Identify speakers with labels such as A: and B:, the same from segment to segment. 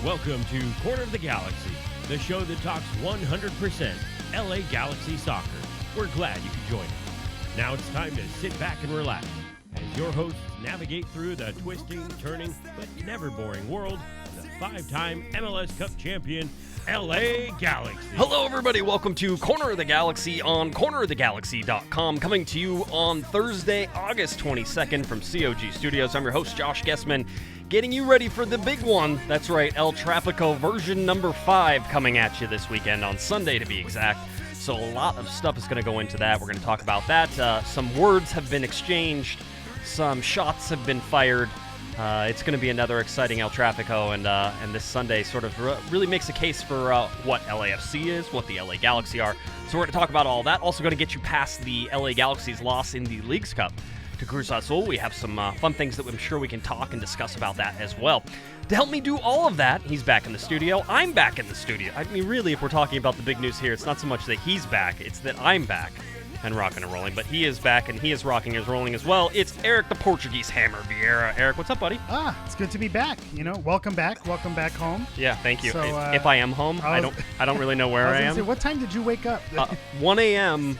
A: Welcome to Corner of the Galaxy, the show that talks 100% LA Galaxy soccer. We're glad you could join us. Now it's time to sit back and relax as your hosts navigate through the twisting, turning, but never boring world of the five-time MLS Cup champion, LA Galaxy.
B: Hello, everybody. Welcome to Corner of the Galaxy on cornerofthegalaxy.com, coming to you on Thursday, August 22nd from COG Studios. I'm your host, Josh Guesman, getting you ready for the big one. That's right, El Trafico version number 5 coming at you this weekend on Sunday, to be exact. So a lot of stuff is going to go into that. We're going to talk about that. Some words have been exchanged. Some shots have been fired. It's going to be another exciting El Trafico, and this Sunday sort of really makes a case for what LAFC is, what the LA Galaxy are. So we're going to talk about all that. Also going to get you past the LA Galaxy's loss in the Leagues Cup to Cruz Azul. We have some fun things that I'm sure we can talk and discuss about that as well. To help me do all of that, he's back in the studio. I'm back in the studio. I mean, really, if we're talking about the big news here, it's not so much that he's back, it's that I'm back and rocking and rolling. But he is back, and he is rocking and rolling as well. It's Eric, the Portuguese Hammer Vieira. Eric, what's up, buddy?
C: It's good to be back. Welcome back home.
B: Yeah, thank you.
C: So,
B: if I am home, I don't really know where I am.
C: Say, what time did you wake up?
B: 1 a.m.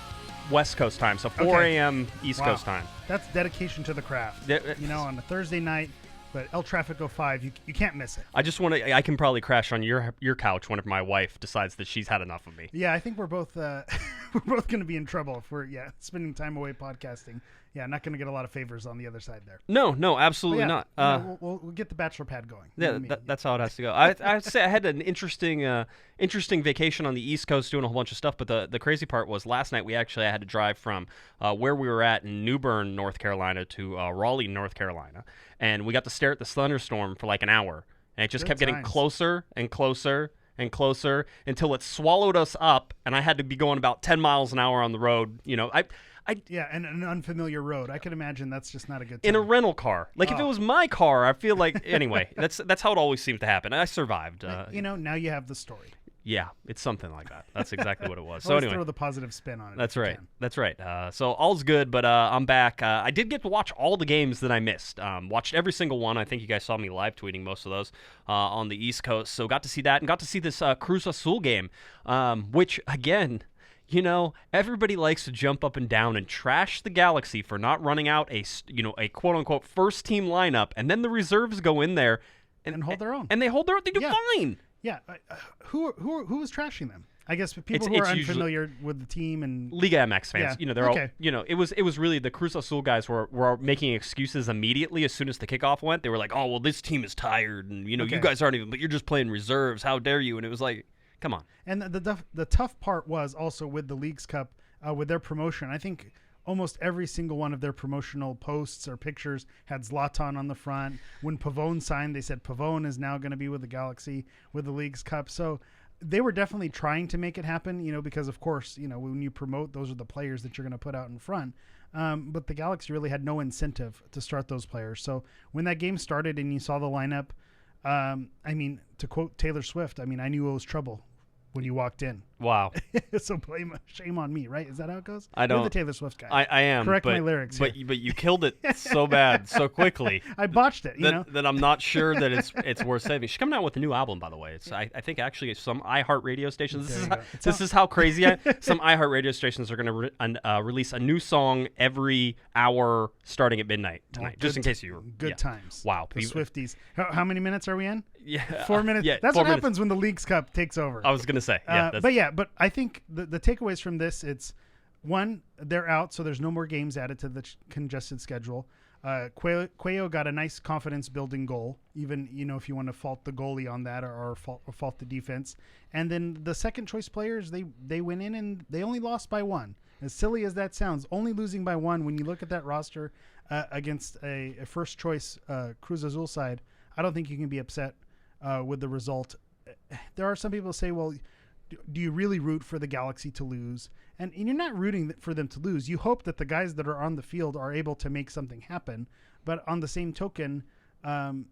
B: West Coast time, so 4 a.m. East Coast time.
C: That's dedication to the craft. On a Thursday night, but El Trafico 5, you can't miss it.
B: I can probably crash on your couch whenever my wife decides that she's had enough of me.
C: Yeah, I think we're both we're both going to be in trouble if we're spending time away podcasting. Yeah, not going to get a lot of favors on the other side there.
B: No, absolutely not.
C: We'll get the bachelor pad going.
B: Yeah, that's how it has to go. I'd say I had an interesting vacation on the East Coast doing a whole bunch of stuff, but the crazy part was last night we actually had to drive from where we were at in New Bern, North Carolina to Raleigh, North Carolina, and we got to stare at the thunderstorm for like an hour, and it just kept getting closer and closer and closer until it swallowed us up, and I had to be going about 10 miles an hour on the road.
C: And an unfamiliar road. I can imagine that's just not a good time.
B: In a rental car. If it was my car, I feel like, anyway, that's how it always seems to happen. I survived.
C: Now you have the story.
B: Yeah, it's something like that. That's exactly what it was.
C: So anyway, throw the positive spin on it.
B: That's right. That's right. So all's good, but I'm back. I did get to watch all the games that I missed. Watched every single one. I think you guys saw me live tweeting most of those on the East Coast. So got to see that and got to see this Cruz Azul game, which, again, everybody likes to jump up and down and trash the Galaxy for not running out a quote-unquote first-team lineup, and then the reserves go in there
C: and hold their own.
B: And they hold their own. They do fine.
C: Yeah. Who was trashing them? I guess people who are unfamiliar with the team and
B: Liga MX fans.
C: Yeah.
B: They're all. It was really the Cruz Azul guys were making excuses immediately as soon as the kickoff went. They were like, "Oh, well, this team is tired, and you guys aren't even. But you're just playing reserves. How dare you?" And it was like, come on.
C: And the tough part was also with the Leagues Cup, with their promotion. I think almost every single one of their promotional posts or pictures had Zlatan on the front. When Pavone signed, they said Pavone is now going to be with the Galaxy with the Leagues Cup. So they were definitely trying to make it happen, because of course, when you promote, those are the players that you're going to put out in front. But the Galaxy really had no incentive to start those players. So when that game started and you saw the lineup, to quote Taylor Swift, I knew it was trouble when you walked in.
B: Wow.
C: So shame on me, right? Is that how it goes?
B: I don't.
C: You're the Taylor Swift guy.
B: I am.
C: Correct my lyrics.
B: But you killed it so bad, so quickly.
C: I botched it,
B: that I'm not sure that it's worth saving. She's coming out with a new album, by the way. I think actually some iHeart radio stations. This is how crazy some iHeart radio stations are going to release a new song every hour starting at midnight tonight. Just in case you were.
C: Good times.
B: Wow.
C: The Swifties. How many minutes are we in?
B: Yeah.
C: 4 minutes.
B: Yeah,
C: That's what happens when the Leagues Cup takes over.
B: I was going to say.
C: But I think the takeaways from this, it's one, they're out, so there's no more games added to the congested schedule. Cuello got a nice confidence-building goal, even if you want to fault the goalie on that or fault the defense. And then the second-choice players, they went in and they only lost by 1. As silly as that sounds, only losing by 1, when you look at that roster against a first-choice Cruz Azul side, I don't think you can be upset with the result. There are some people who say, well, do you really root for the Galaxy to lose? And you're not rooting for them to lose. You hope that the guys that are on the field are able to make something happen. But on the same token, I'm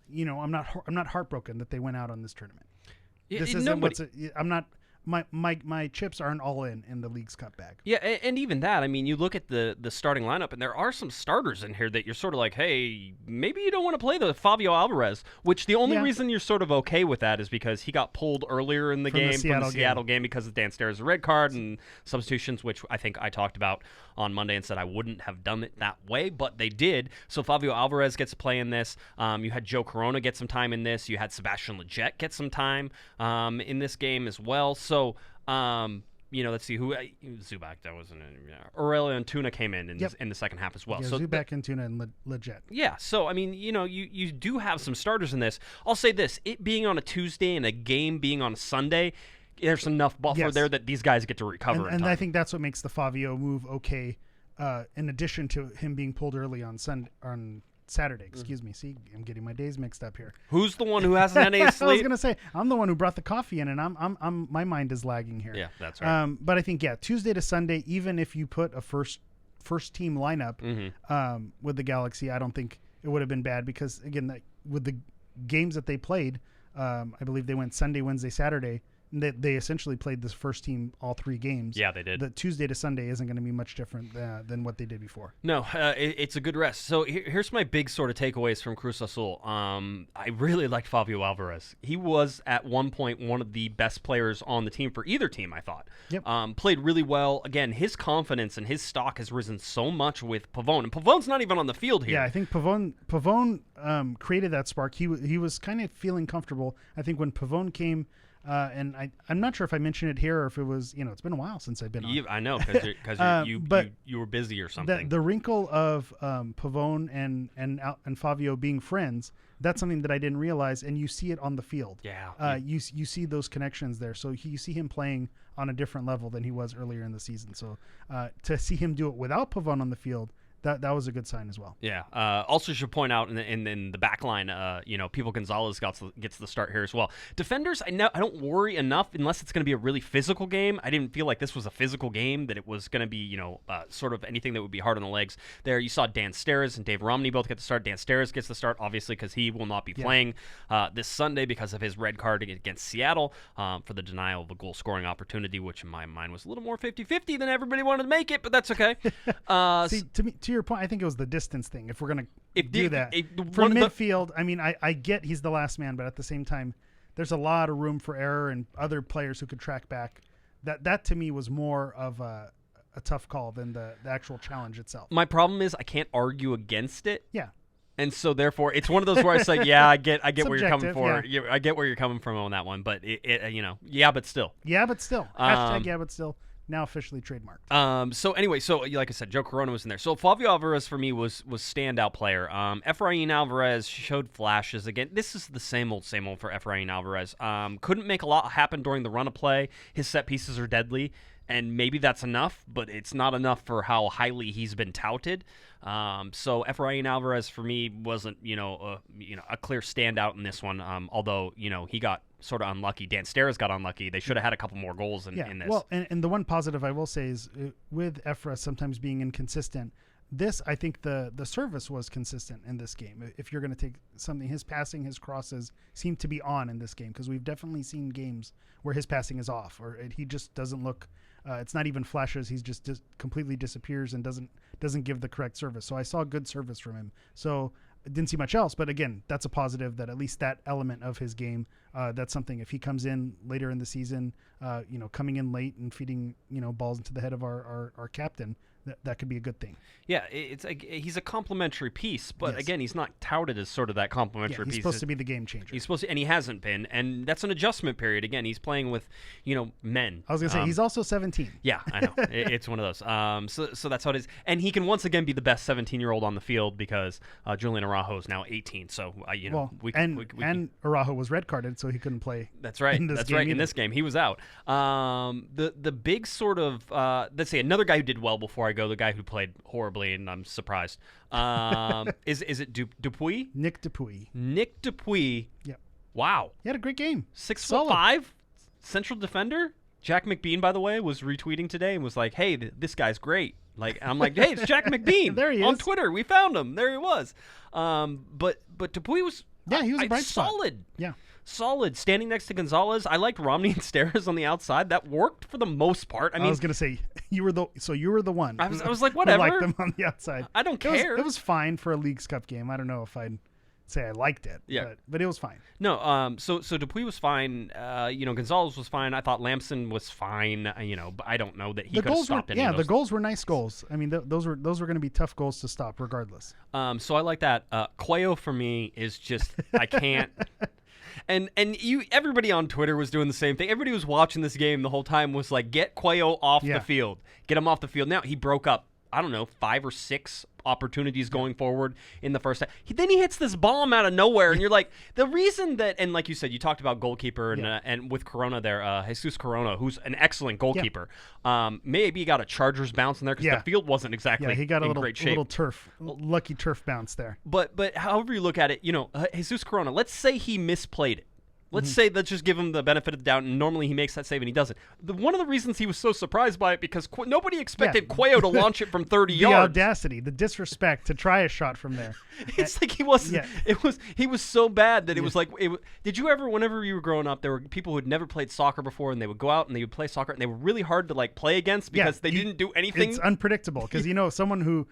C: not heartbroken that they went out on this tournament.
B: I'm not
C: my chips aren't all in the League's Cup bag.
B: Yeah, and even that, I mean, you look at the starting lineup, and there are some starters in here that you're sort of like, hey, maybe you don't want to play the Fabio Alvarez, which the only reason you're sort of okay with that is because he got pulled earlier in the game from the Seattle game because of Dan Stairs' red card and substitutions, which I think I talked about on Monday and said I wouldn't have done it that way, but they did. So Fabio Alvarez gets to play in this. You had Joe Corona get some time in this. You had Sebastian Lletget get some time in this game as well. So, let's see who Zubac. That wasn't Aurelio Antuna came in the second half as well.
C: Yeah,
B: so
C: Zubac, Antuna, and Lletget.
B: Yeah. So I mean, you do have some starters in this. I'll say this: it being on a Tuesday and a game being on a Sunday, there's enough buffer there that these guys get to recover.
C: And I think that's what makes the Fabio move okay. In addition to him being pulled early on Saturday, excuse me. See, I'm getting my days mixed up here.
B: Who's the one who has an NA slate?
C: I was gonna say I'm the one who brought the coffee in, and I'm my mind is lagging here.
B: Yeah, that's right.
C: But I think Tuesday to Sunday, even if you put a first team lineup with the Galaxy, I don't think it would have been bad because again, with the games that they played, I believe they went Sunday, Wednesday, Saturday. They essentially played this first team all 3 games.
B: Yeah, they did.
C: The Tuesday to Sunday isn't going to be much different than what they did before.
B: No, it's a good rest. So here's my big sort of takeaways from Cruz Azul. I really liked Fabio Alvarez. He was at one point one of the best players on the team for either team, I thought.
C: Yep.
B: Played really well. Again, his confidence and his stock has risen so much with Pavone. And Pavone's not even on the field here.
C: Yeah, I think Pavone created that spark. He was kind of feeling comfortable. I think when Pavone came... and I'm not sure if I mentioned it here or if it was, it's been a while since I've been on.
B: I know, because you were busy or something.
C: The wrinkle of Pavone and Fabio being friends, that's something that I didn't realize, and you see it on the field.
B: Yeah.
C: You see those connections there. So you see him playing on a different level than he was earlier in the season. So to see him do it without Pavone on the field, that was a good sign as well.
B: Yeah. Also should point out in the back line, People Gonzalez gets the start here as well. Defenders, I don't worry enough unless it's going to be a really physical game. I didn't feel like this was a physical game, that it was going to be, sort of anything that would be hard on the legs. There you saw Dan Stairs and Dave Romney both get the start. Dan Stairs gets the start, obviously, because he will not be playing this Sunday because of his red card against Seattle for the denial of a goal-scoring opportunity, which in my mind was a little more 50-50 than everybody wanted to make it, but that's okay.
C: See, to your point, I think it was the distance thing. If we're going to do that. From midfield, I mean, I get he's the last man, but at the same time, there's a lot of room for error and other players who could track back. That to me was more of a tough call than the actual challenge itself.
B: My problem is I can't argue against it.
C: Yeah.
B: And so therefore, it's one of those where I say, yeah, I get where you're coming from.
C: Yeah.
B: I get where you're coming from on that one, but yeah, but still.
C: Yeah, but still. Hashtag yeah, but still. Now officially trademarked.
B: So anyway, like I said, Joe Corona was in there. So Fabio Alvarez for me was standout player. Efrain Alvarez showed flashes again. This is the same old for Efrain Alvarez. Couldn't make a lot happen during the run of play. His set pieces are deadly, and maybe that's enough, but it's not enough for how highly he's been touted. So Efrain Alvarez for me wasn't a clear standout in this one. Although he got sort of unlucky. Dan Stairs got unlucky. They should have had a couple more goals in this.
C: Well, and the one positive I will say is with Efra sometimes being inconsistent, I think the service was consistent in this game. If you're going to take something, his passing, his crosses seem to be on in this game, because we've definitely seen games where his passing is off, or he just doesn't look. It's not even flashes. He's just completely disappears and doesn't give the correct service. So I saw good service from him. So I didn't see much else, but again, that's a positive that at least that element of his game, that's something. If he comes in later in the season, coming in late and feeding, balls into the head of our captain, that could be a good thing.
B: Yeah, it's like he's a complimentary piece, but
C: yes.
B: Again, he's not touted as sort of that complimentary piece.
C: He's supposed to be the game changer.
B: He's supposed to, and he hasn't been, and that's an adjustment period. Again, he's playing with, men.
C: I was gonna say he's also 17.
B: Yeah, I know. It's one of those. So that's how it is, and he can once again be the best 17-year-old on the field because Julian Araujo is now 18. So
C: and Araujo was red carded, so he couldn't play.
B: That's right.
C: In
B: this game, he was out. The big sort of let's say another guy who did well before I go, the guy who played horribly, and I'm surprised. Is it Dupuis?
C: Nick Dupuis.
B: Nick Dupuis.
C: Yep.
B: Wow.
C: He had a great game.
B: 6'5", central defender. Jack McBean, by the way, was retweeting today and was like, "Hey, this guy's great." Like, I'm like, "Hey, it's Jack McBean."
C: There he is
B: on Twitter. We found him. There he was. But Dupuis was.
C: Yeah, he was a bright spot.
B: solid.
C: Yeah.
B: solid. Standing next to Gonzalez, I liked Romney and Steres on the outside. That worked for the most part. I
C: was gonna say you were the one.
B: I was like, whatever.
C: Who liked them on the outside.
B: I don't care.
C: It was fine for a Leagues Cup game. I don't know if I'd say I liked it.
B: Yeah,
C: but it was fine.
B: No, so Dupuis was fine. Gonzalez was fine. I thought Lamson was fine. But I don't know that he could have stopped any of those.
C: The goals were nice goals. I mean, those were going to be tough goals to stop, regardless.
B: So I like that. Cuello for me is just I can't. And everybody on Twitter was doing the same thing. Everybody was watching this game the whole time was like, get Cuello off the field. Get him off the field. Now, he broke up, 5 or 6 opportunities going forward in the first half. Then he hits this bomb out of nowhere, and you're like, the reason that, and like you said, you talked about goalkeeper and with Corona there, Jesus Corona, who's an excellent goalkeeper. Maybe he got a Chargers bounce in there because the field wasn't exactly
C: he got
B: in
C: a
B: great shape.
C: little turf, lucky turf bounce there.
B: But however you look at it, Jesus Corona, let's say he misplayed it. Let's say, let's just give him the benefit of the doubt, and normally he makes that save and he doesn't. One of the reasons he was so surprised by it because nobody expected Cuello to launch it from 30 yards.
C: The audacity, the disrespect to try a shot from there.
B: It's like he wasn't. Yeah. He was so bad that it was like. Did you ever, whenever you were growing up, there were people who had never played soccer before, and they would go out and they would play soccer, and they were really hard to play against because they didn't do anything.
C: It's unpredictable because someone who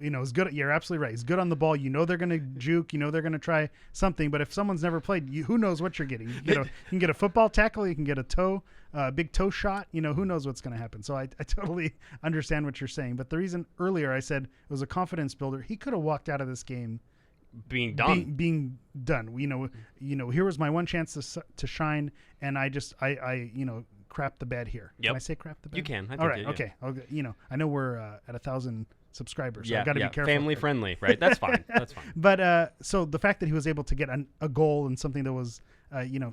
C: is good. You're absolutely right. He's good on the ball. They're going to juke. They're going to try something. But if someone's never played, who knows what you're getting? You can get a football tackle. You can get a big toe shot. Who knows what's going to happen. So I totally understand what you're saying. But the reason earlier I said it was a confidence builder. He could have walked out of this game
B: being done.
C: Being done. Here was my one chance to shine, and I crap the bed here.
B: Yep.
C: Can I say crap the bed?
B: You can.
C: All right. Okay. I know we're at 1,000 subscribers, so I got to be careful.
B: Family friendly, right? That's fine. That's fine.
C: But so the fact that he was able to get a goal and something that was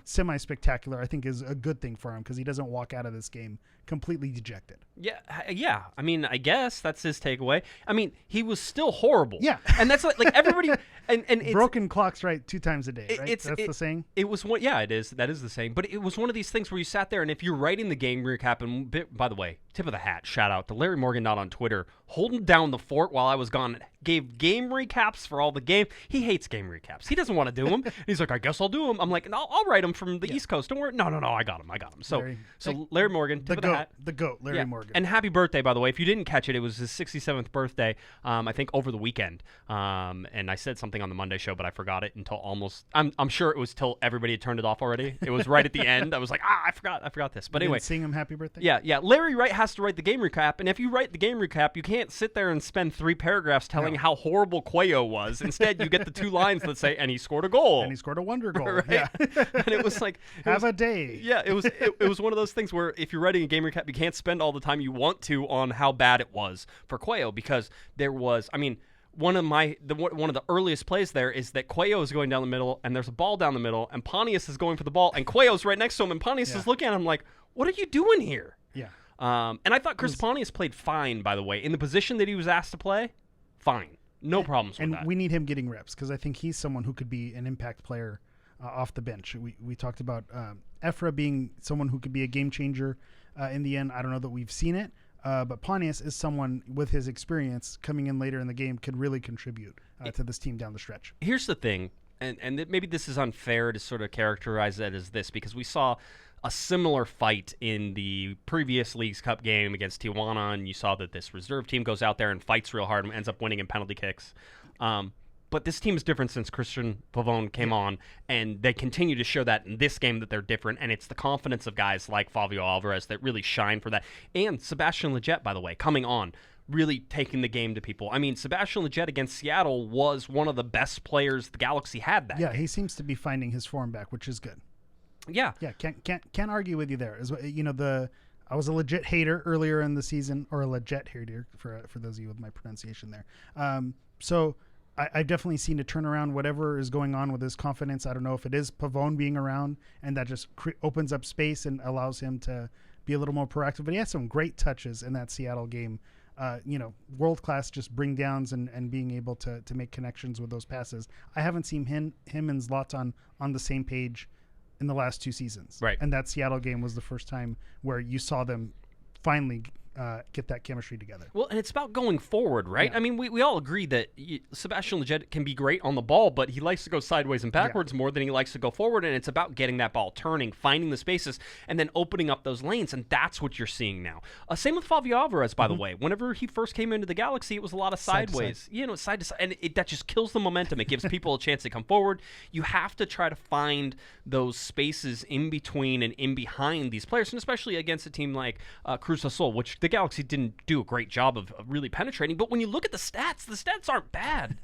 C: semi-spectacular, I think is a good thing for him because he doesn't walk out of this game completely dejected.
B: Yeah. I mean, I guess that's his takeaway. I mean, he was still horrible.
C: Yeah.
B: And that's like everybody and it's,
C: broken clock's right 2 times a day, right? That's the saying?
B: It was one. Yeah, it is. That is the saying. But it was one of these things where you sat there, and if you're writing the game recap, and by the way, tip of the hat, shout out to Larry Morgan, not on Twitter, holding down the fort while I was gone, gave game recaps for all the game. He hates game recaps. He doesn't want to do them. He's like, I guess I'll do them. I'm like, no, I'll write them from the East Coast. Don't worry. No, I got them. So Larry Morgan, tip of the hat.
C: The GOAT, Larry Morgan.
B: And happy birthday, by the way. If you didn't catch it, it was his 67th birthday, I think over the weekend. And I said something on the Monday show, but I forgot it until almost, I'm sure it was till everybody had turned it off already. It was right at the end. I was like, I forgot this. But anyway.
C: Sing him happy birthday?
B: Yeah. Larry Wright has to write the game recap. And if you write the game recap, you can't sit there and spend 3 paragraphs telling how horrible Cuello was. Instead, you get the 2 lines that say, and he scored a goal.
C: And he scored a wonder goal.
B: Right?
C: Yeah.
B: And it was like,
C: have a day.
B: Yeah, it was one of those things where if you're writing a game recap, you can't spend all the time you want to on how bad it was for Cuello because there was, one of the earliest plays there is that Cuello is going down the middle and there's a ball down the middle and Pontius is going for the ball and Cuello's right next to him and Pontius is looking at him like, what are you doing here?
C: Yeah.
B: And I thought Chris Pontius played fine, by the way. In the position that he was asked to play, fine. No problems with that.
C: And we need him getting reps because I think he's someone who could be an impact player off the bench. We talked about Efra being someone who could be a game changer in the end. I don't know that we've seen it, but Pontius is someone with his experience coming in later in the game could really contribute to this team down the stretch.
B: Here's the thing, and maybe this is unfair to sort of characterize it as this because we saw a similar fight in the previous Leagues Cup game against Tijuana, and you saw that this reserve team goes out there and fights real hard and ends up winning in penalty kicks. But this team is different since Christian Pavone came on, and they continue to show that in this game that they're different, and it's the confidence of guys like Fabio Alvarez that really shine for that. And Sebastian Lletget, by the way, coming on, really taking the game to people. Sebastian Lletget against Seattle was one of the best players the Galaxy had that game.
C: He seems to be finding his form back, which is good.
B: Yeah.
C: Can't argue with you there. I was a legit hater earlier in the season, or a legit hater for those of you with my pronunciation there. So I've definitely seen a turnaround. Whatever is going on with his confidence, I don't know if it is Pavone being around, and that just opens up space and allows him to be a little more proactive. But he had some great touches in that Seattle game. World class just bring downs and being able to make connections with those passes. I haven't seen him and Zlatan on the same page in the last 2 seasons.
B: Right.
C: And that Seattle game was the first time where you saw them finally get that chemistry together.
B: Well, and it's about going forward, right?
C: Yeah.
B: I mean, we all agree that Sebastian Lletget can be great on the ball, but he likes to go sideways and backwards more than he likes to go forward, and it's about getting that ball turning, finding the spaces, and then opening up those lanes, and that's what you're seeing now. Same with Fabio Alvarez, by the way. Whenever he first came into the Galaxy, it was a lot of sideways. Side to side, and that just kills the momentum. It gives people a chance to come forward. You have to try to find those spaces in between and in behind these players, and especially against a team like Cruz Azul, which the Galaxy didn't do a great job of really penetrating. But when you look at the stats aren't bad.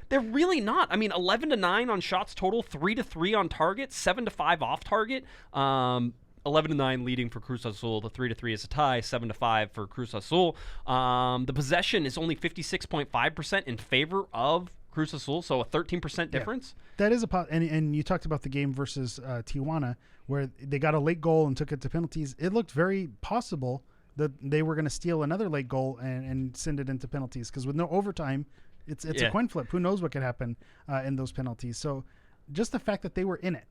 B: They're really not. I mean, 11-9 on shots total, 3-3 on target, 7-5 off target. 11-9 leading for Cruz Azul. The 3-3 is a tie. 7-5 for Cruz Azul. The possession is only 56.5% in favor of Cruz Azul, so a 13% difference.
C: That is and you talked about the game versus Tijuana, where they got a late goal and took it to penalties. It looked very possible that they were going to steal another late goal and send it into penalties, because with no overtime, it's a coin flip. Who knows what could happen in those penalties? So just the fact that they were in it,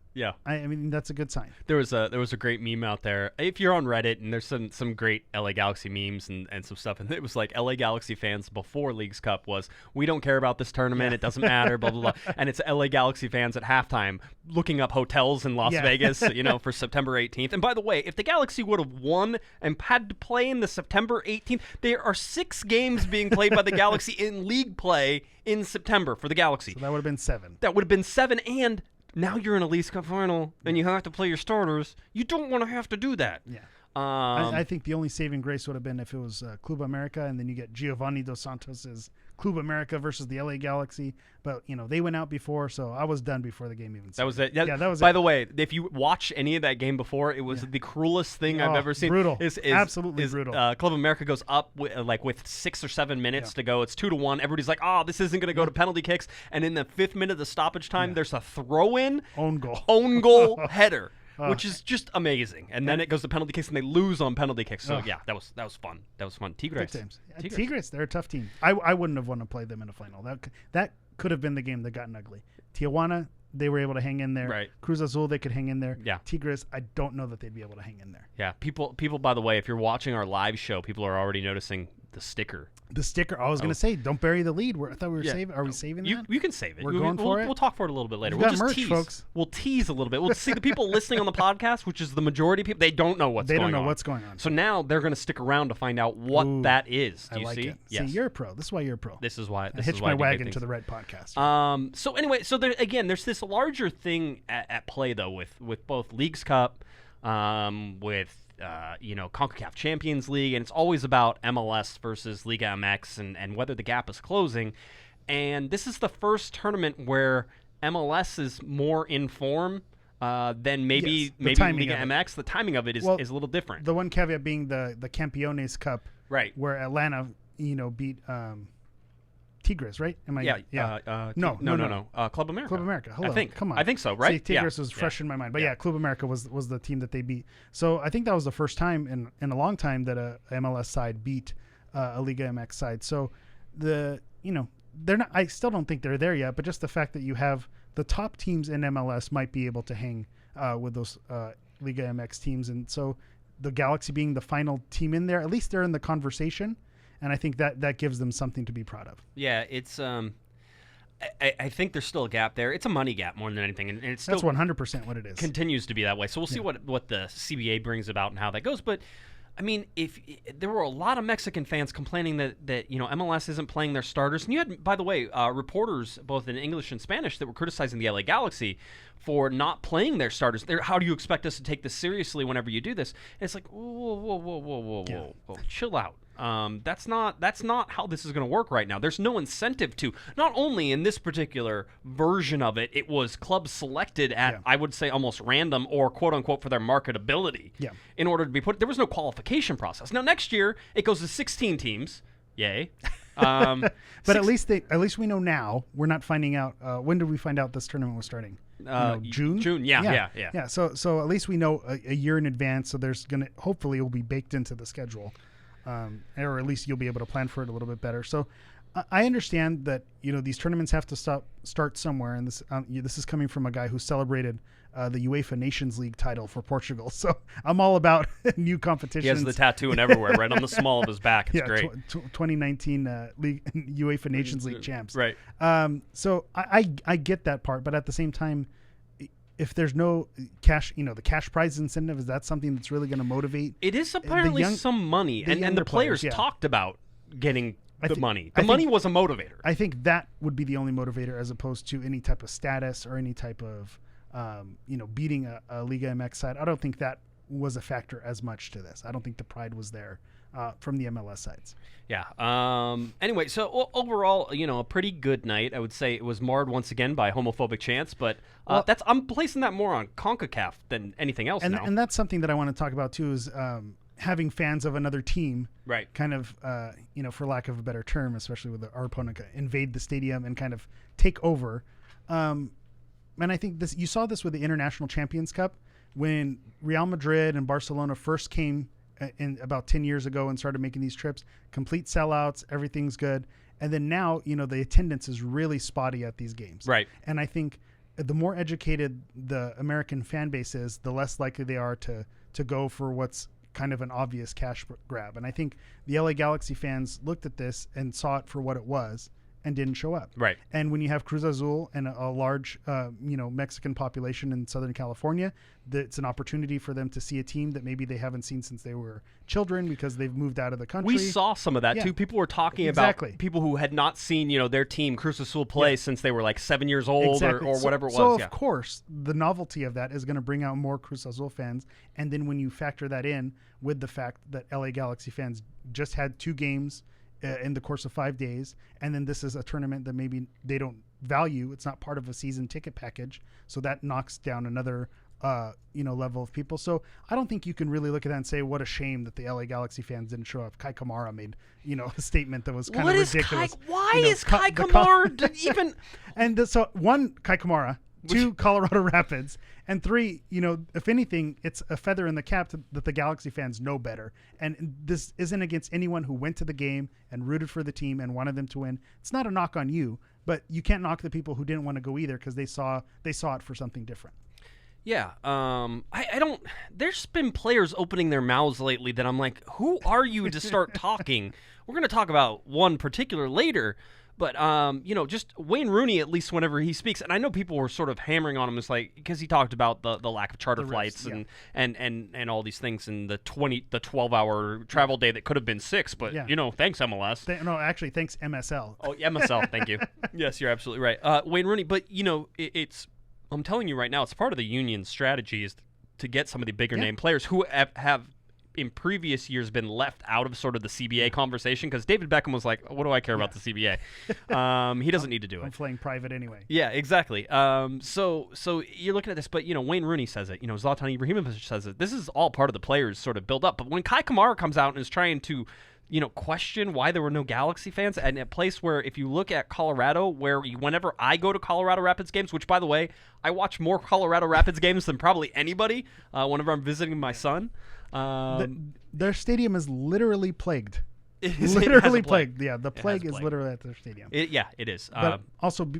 C: I mean, that's a good sign.
B: There was a great meme out there. If you're on Reddit, and there's some great LA Galaxy memes and some stuff, and it was like LA Galaxy fans before Leagues Cup was, we don't care about this tournament, it doesn't matter, blah, blah, blah. And it's LA Galaxy fans at halftime looking up hotels in Las Vegas, for September 18th. And by the way, if the Galaxy would have won and had to play in the September 18th, there are 6 games being played by the Galaxy in league play in September for the Galaxy.
C: So that would have been 7.
B: That would have been 7, and now you're in a Leagues Cup final and you have to play your starters. You don't want to have to do that.
C: Yeah. I think the only saving grace would have been if it was Club America, and then you get Giovanni Dos Santos's Club America versus the LA Galaxy. But, they went out before, so I was done before the game even started.
B: That was it.
C: Yeah, that was
B: By
C: it.
B: the way, if you watch any of that game before, it was the cruelest thing I've ever seen.
C: Brutal. Absolutely brutal.
B: Club America goes up with 6 or 7 minutes to go. It's 2-1. Everybody's like, oh, this isn't going to go to penalty kicks. And in the 5th minute of the stoppage time, there's a throw-in.
C: Own goal
B: Header. Which is just amazing, and then it goes to penalty kicks, and they lose on penalty kicks. So that was fun. That was fun. Tigres,
C: Tigres, they're a tough team. I wouldn't have wanted to play them in a final. That could have been the game that gotten ugly. Tijuana, they were able to hang in there.
B: Right.
C: Cruz Azul, they could hang in there.
B: Yeah.
C: Tigres, I don't know that they'd be able to hang in there.
B: Yeah. People. By the way, if you're watching our live show, people are already noticing the sticker.
C: The sticker. I was going to say, don't bury the lead. I thought we were saving. Are we saving that?
B: You can save it.
C: We're going for it.
B: We'll talk for it a little bit later.
C: We'll
B: just
C: merch,
B: tease,
C: folks.
B: We'll tease a little bit. We'll see the people listening on the podcast, which is the majority of people. They don't know what's going on.
C: They don't know what's going on.
B: So now they're going to stick around to find out what that is. Do you
C: like
B: see?
C: It.
B: Yes.
C: See, you're a pro. This is why you're a pro.
B: This is why.
C: I hitched my wagon to the Red Podcast.
B: So anyway, there's this larger thing at play though with both Leagues Cup, with CONCACAF Champions League, and it's always about MLS versus Liga MX and whether the gap is closing. And this is the first tournament where MLS is more in form than maybe Liga MX. The timing of it is a little different.
C: The one caveat being the Campeones Cup,
B: right,
C: where Atlanta beat Tigres, right?
B: No. Club America.
C: Club America. Hello.
B: I think.
C: Come on.
B: I think so, right?
C: See, Tigres was fresh in my mind. But Club America was the team that they beat. So I think that was the first time in a long time that a MLS side beat a Liga MX side. So they're not. I still don't think they're there yet. But just the fact that you have the top teams in MLS might be able to hang with those Liga MX teams, and so the Galaxy being the final team in there, at least they're in the conversation. And I think that gives them something to be proud of.
B: Yeah, it's I think there's still a gap there. It's a money gap more than anything, and it's still
C: that's 100% what it is.
B: Continues to be that way. So we'll see what the CBA brings about and how that goes. But I mean, if there were a lot of Mexican fans complaining that MLS isn't playing their starters, and you had, by the way, reporters both in English and Spanish that were criticizing the LA Galaxy for not playing their starters. How do you expect us to take this seriously whenever you do this? And it's like, whoa, chill out. That's not how this is going to work right now. There's no incentive to. Not only in this particular version of it, it was clubs selected at I would say almost random or quote unquote for their marketability.
C: Yeah.
B: In order to be put, there was no qualification process. Now next year it goes to 16 teams. Yay.
C: But at least we know now. We're not finding out. When did we find out this tournament was starting? June.
B: June. Yeah.
C: So at least we know a year in advance. So there's hopefully it will be baked into the schedule. Or at least you'll be able to plan for it a little bit better. So I understand that these tournaments have to start somewhere, and this is coming from a guy who celebrated the UEFA Nations League title for Portugal. So I'm all about new competitions.
B: He has the tattoo and everywhere, right on the small of his back. It's great.
C: 2019 league UEFA Nations League champs.
B: Right.
C: So I get that part, but at the same time, if there's no cash, the cash prize incentive, is that something that's really going to motivate?
B: It is apparently some money, and the players talked about getting the money. The money was a motivator.
C: I think that would be the only motivator, as opposed to any type of status or any type of, beating a Liga MX side. I don't think that was a factor as much to this. I don't think the pride was there from the MLS sides.
B: Yeah. Anyway, so overall, a pretty good night. I would say it was marred once again by homophobic chants, but I'm placing that more on CONCACAF than anything else now.
C: And that's something that I want to talk about too, is having fans of another team,
B: right?
C: Kind of, for lack of a better term, especially with our opponent, invade the stadium and kind of take over. And I think you saw this with the International Champions Cup when Real Madrid and Barcelona first came in about 10 years ago and started making these trips. Complete sellouts, everything's good. And then now, the attendance is really spotty at these games.
B: Right.
C: And I think the more educated the American fan base is, the less likely they are to go for what's kind of an obvious cash grab. And I think the LA Galaxy fans looked at this and saw it for what it was and didn't show up.
B: Right.
C: And when you have Cruz Azul and a large, Mexican population in Southern California, it's an opportunity for them to see a team that maybe they haven't seen since they were children because they've moved out of the country.
B: We saw some of that too. People were talking about people who had not seen, their team Cruz Azul play since they were like 7 years old or whatever it was.
C: So of course, the novelty of that is going to bring out more Cruz Azul fans. And then when you factor that in with the fact that LA Galaxy fans just had 2 games in the course of 5 days, and then this is a tournament that maybe they don't value. It's not part of a season ticket package, so that knocks down another level of people. So I don't think you can really look at that and say what a shame that the LA Galaxy fans didn't show up. Kai Kamara made a statement that was kind of ridiculous.
B: Why is Kai Kamara even?
C: And so 1, Kai Kamara, 2, Colorado Rapids, and 3, if anything, it's a feather in the cap that the Galaxy fans know better. And this isn't against anyone who went to the game and rooted for the team and wanted them to win. It's not a knock on you, but you can't knock the people who didn't want to go either because they saw it for something different.
B: Yeah. I don't. There's been players opening their mouths lately that I'm like, who are you to start talking? We're going to talk about one particular later. But, just Wayne Rooney, at least whenever he speaks, and I know people were sort of hammering on him, because he talked about the lack of charter flights and all these things, and the 12-hour travel day that could have been 6, but, thanks MLS.
C: Actually, thanks MSL.
B: Oh, MSL, thank you. Yes, you're absolutely right. Wayne Rooney, but, I'm telling you right now, it's part of the union's strategy is to get some of the bigger name players who have in previous years been left out of sort of the CBA conversation, because David Beckham was like, what do I care about the CBA? He doesn't need to do it.
C: I'm playing private anyway.
B: Yeah, exactly. So you're looking at this, but, Wayne Rooney says it, Zlatan Ibrahimovic says it. This is all part of the players sort of build up. But when Kai Kamara comes out and is trying to, question why there were no Galaxy fans at a place where, if you look at Colorado, whenever I go to Colorado Rapids games, which, by the way, I watch more Colorado Rapids games than probably anybody whenever I'm visiting my son.
C: Their stadium is literally plagued.
B: Literally
C: plagued. Yeah, the plague is literally at their stadium.
B: It is.
C: But also,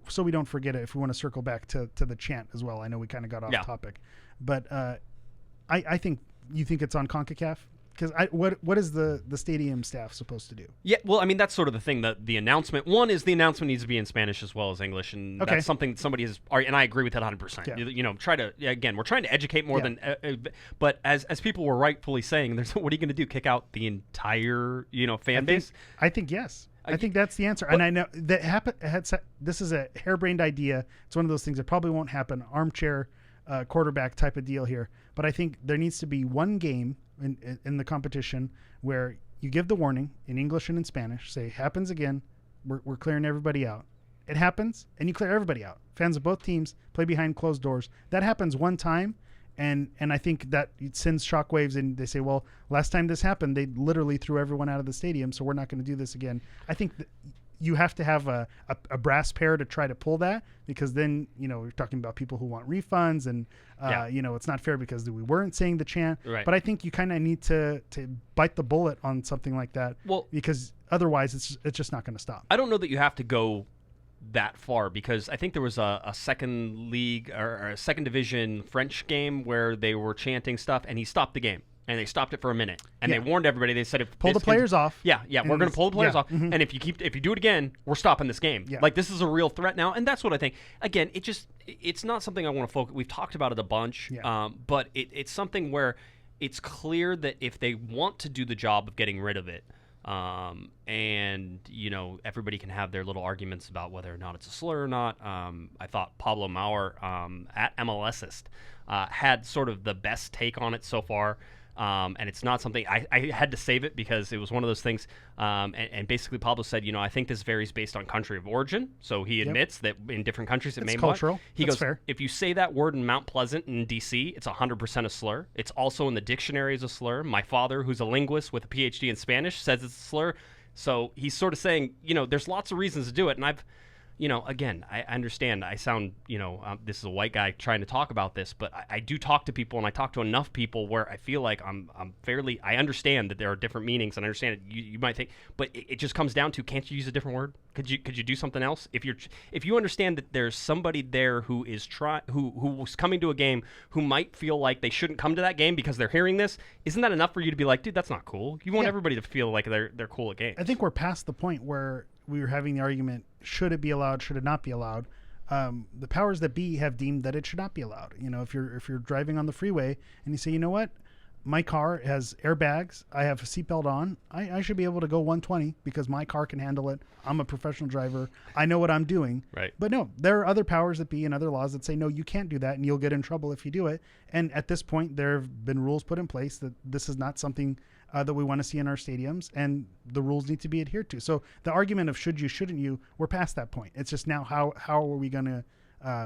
C: so we don't forget it, if we want to circle back to the chant as well. I know we kind of got off topic. But I think you think it's on CONCACAF? Because what is the stadium staff supposed to do? Yeah,
B: well, I mean, that's sort of the thing. The announcement, one is the announcement needs to be in Spanish as well as English, and that's something somebody has, and I agree with that 100%. Yeah. We're trying to educate more than, but as people were rightfully saying, what are you going to do? Kick out the entire fan base?
C: I think yes. I think that's the answer. And I know that this is a harebrained idea. It's one of those things that probably won't happen. Armchair quarterback type of deal here. But I think there needs to be one game in the competition where you give the warning in English and in Spanish, say, happens again, we're clearing everybody out. It happens, and you clear everybody out. Fans of both teams play behind closed doors. That happens one time, and I think that it sends shockwaves, and they say, well, last time this happened, they literally threw everyone out of the stadium, so we're not going to do this again. I think you have to have a brass pair to try to pull that, because then, you're talking about people who want refunds, and, it's not fair because we weren't saying the chant.
B: Right.
C: But I think you kind of need to bite the bullet on something like that, because otherwise it's just not going to stop.
B: I don't know that you have to go that far, because I think there was a second league or a second division French game where they were chanting stuff, and he stopped the game. And they stopped it for a minute, and they warned everybody. They said, "If
C: pull the players off."
B: Yeah, we're going to pull the players off, and if you do it again, we're stopping this game.
C: Yeah.
B: Like, this is a real threat now, and that's what I think. Again, it's not something I want to focus. We've talked about it a bunch, but it's something where it's clear that if they want to do the job of getting rid of it, and everybody can have their little arguments about whether or not it's a slur or not. I thought Pablo Maurer at MLSist had sort of the best take on it so far. And it's not something I had to save it because it was one of those things. And basically, Pablo said, I think this varies based on country of origin. So he admits that in different countries it may be
C: cultural.
B: He
C: That's
B: goes,
C: fair.
B: if you say that word in Mount Pleasant in D.C., it's 100% a slur. It's also in the dictionary as a slur. My father, who's a linguist with a PhD in Spanish, says it's a slur. So he's sort of saying, there's lots of reasons to do it. And I've again, I understand I sound, this is a white guy trying to talk about this, but I do talk to people, and I talk to enough people where I feel like I understand that there are different meanings, and I understand it. You might think, but it just comes down to, can't you use a different word? Could you do something else? If you understand that there's somebody there who is who was coming to a game who might feel like they shouldn't come to that game because they're hearing this, isn't that enough for you to be like, dude, that's not cool? You want everybody to feel like they're cool at games.
C: I think we're past the point where we were having the argument, should it be allowed, should it not be allowed? The powers that be have deemed that it should not be allowed. If you're driving on the freeway and you say, you know what, my car has airbags, I have a seatbelt on, I should be able to go 120 because my car can handle it. I'm a professional driver. I know what I'm doing.
B: Right.
C: But no, there are other powers that be and other laws that say, no, you can't do that and you'll get in trouble if you do it. And at this point, there have been rules put in place that this is not something that we want to see in our stadiums, and the rules need to be adhered to. So the argument of should you, shouldn't you, we're past that point. It's just now how are we going to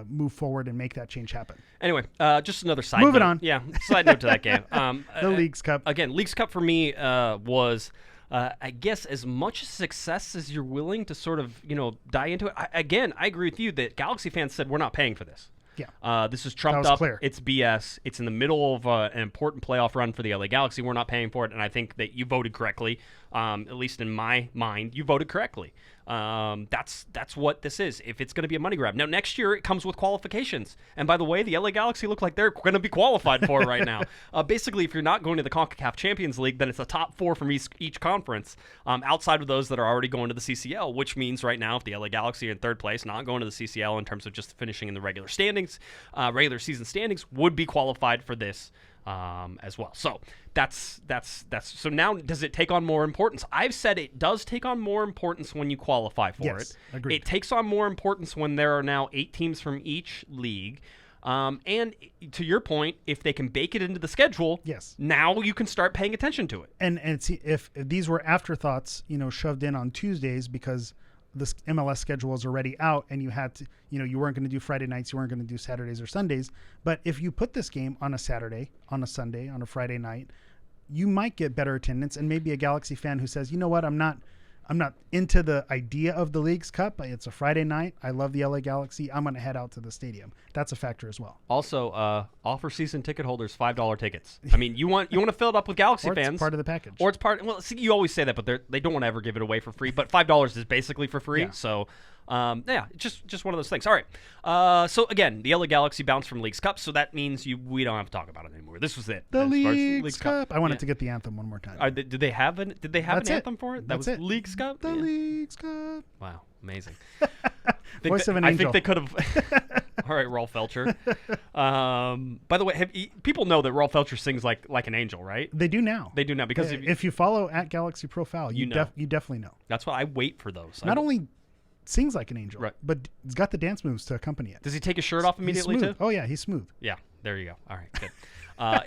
C: move forward and make that change happen?
B: Anyway, just another side
C: Moving
B: note.
C: on.
B: Yeah, side note to that game.
C: The Leagues Cup.
B: Again, Leagues Cup for me was, I guess, as much success as you're willing to sort of, die into it. I agree with you that Galaxy fans said, we're not paying for this.
C: Yeah.
B: This is trumped up. Clear. It's BS. It's in the middle of an important playoff run for the LA Galaxy. We're not paying for it, and I think that you voted correctly. At least in my mind, you voted correctly. That's what this is. If it's going to be a money grab. Now, next year, it comes with qualifications. And by the way, the LA Galaxy look like they're going to be qualified for it right now. Basically, if you're not going to the CONCACAF Champions League, then it's a top 4 from each conference, outside of those that are already going to the CCL, which means right now, if the LA Galaxy are in third place, not going to the CCL in terms of just finishing in the regular regular season standings, would be qualified for this as well. So that's so now, does it take on more importance? I've said it does take on more importance when you qualify for it.
C: Agreed.
B: It takes on more importance when there are now 8 teams from each league. And to your point, if they can bake it into the schedule, now you can start paying attention to it.
C: And see, if these were afterthoughts, shoved in on Tuesdays because this MLS schedule is already out and you had to, you weren't going to do Friday nights, you weren't going to do Saturdays or Sundays. But if you put this game on a Saturday, on a Sunday, on a Friday night, you might get better attendance, and maybe a Galaxy fan who says, you know what, I'm not into the idea of the Leagues Cup. It's a Friday night. I love the LA Galaxy. I'm going to head out to the stadium. That's a factor as well.
B: Also, offer season ticket holders $5 tickets. I mean, you want to fill it up with Galaxy fans.
C: It's part of the package.
B: Or it's part. Well, see, you always say that, but they don't want to ever give it away for free. But $5 is basically for free.
C: Yeah.
B: So. Just one of those things. All right. So again, the LA Galaxy bounced from Leagues Cup, so that means we don't have to talk about it anymore. This was it.
C: The Leagues Cup. I wanted to get the anthem one more time.
B: Did they have an anthem for it? That was Leagues Cup.
C: The Leagues Cup.
B: Wow, amazing.
C: Voice of an angel.
B: I think they could have. All right, Rolf Felcher. By the way, people know that Rolf Felcher sings like an angel, right?
C: They do now.
B: They do now because
C: if you follow at Galaxy Profile, you definitely know.
B: That's why I wait for those.
C: Not only sings like an angel,
B: right,
C: but he's got the dance moves to accompany it.
B: Does he take his shirt off immediately too?
C: Oh yeah, he's smooth.
B: Yeah, there you go. All right, good.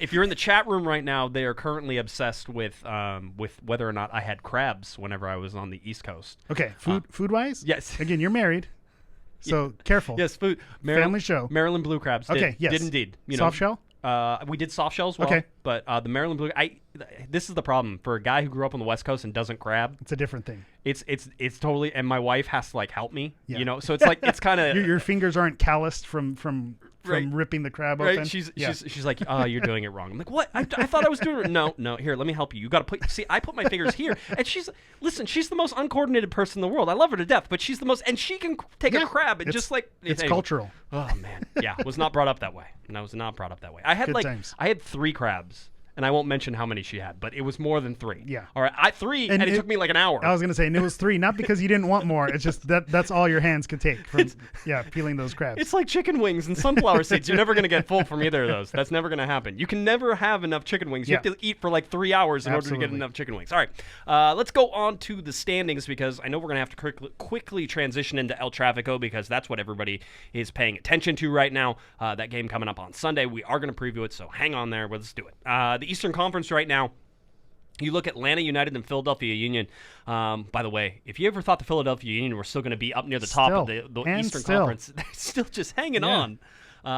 B: If you're in the chat room right now, they are currently obsessed with whether or not I had crabs whenever I was on the East Coast.
C: Okay, food wise?
B: Yes.
C: Again, you're married, so careful.
B: Yes, food.
C: Family show.
B: Maryland blue crabs.
C: Okay, yes.
B: Did indeed.
C: Soft shell?
B: We did soft shells as well.
C: Okay.
B: But the Maryland blue, this is the problem for a guy who grew up on the West Coast and doesn't crab.
C: It's a different thing.
B: It's totally, and my wife has to like help me,
C: Yeah.
B: you know. So it's like it's kind of
C: your fingers aren't calloused from
B: Right.
C: ripping the crab
B: right.
C: open.
B: She's like, oh, you're doing it wrong. I'm like, what? I thought I was doing it. No. Here, let me help you. You got to put. See, I put my fingers here, and she's the most uncoordinated person in the world. I love her to death, but she's the most, and she can take a crab and just like
C: it's
B: anyway.
C: cultural.
B: Oh man, yeah, was not brought up that way. No, was not brought up that way. I had
C: Good times.
B: I had 3 crabs. And I won't mention how many she had, but it was more than 3.
C: Yeah.
B: All right, 3, and it took me like an hour.
C: I was gonna say, and it was 3, not because you didn't want more. It's just that's all your hands could take from peeling those crabs.
B: It's like chicken wings and sunflower seeds. You're never going to get full from either of those. That's never going to happen. You can never have enough chicken wings. You have to eat for like 3 hours in order to get enough chicken wings. All right, let's go on to the standings because I know we're going to have to quickly transition into El Trafico because that's what everybody is paying attention to right now. That game coming up on Sunday. We are going to preview it, so hang on there. Let's do it. The Eastern Conference right now, you look at Atlanta United and Philadelphia Union. By the way, if you ever thought the Philadelphia Union were still going to be up near the top of the Eastern Conference, they're still just hanging on.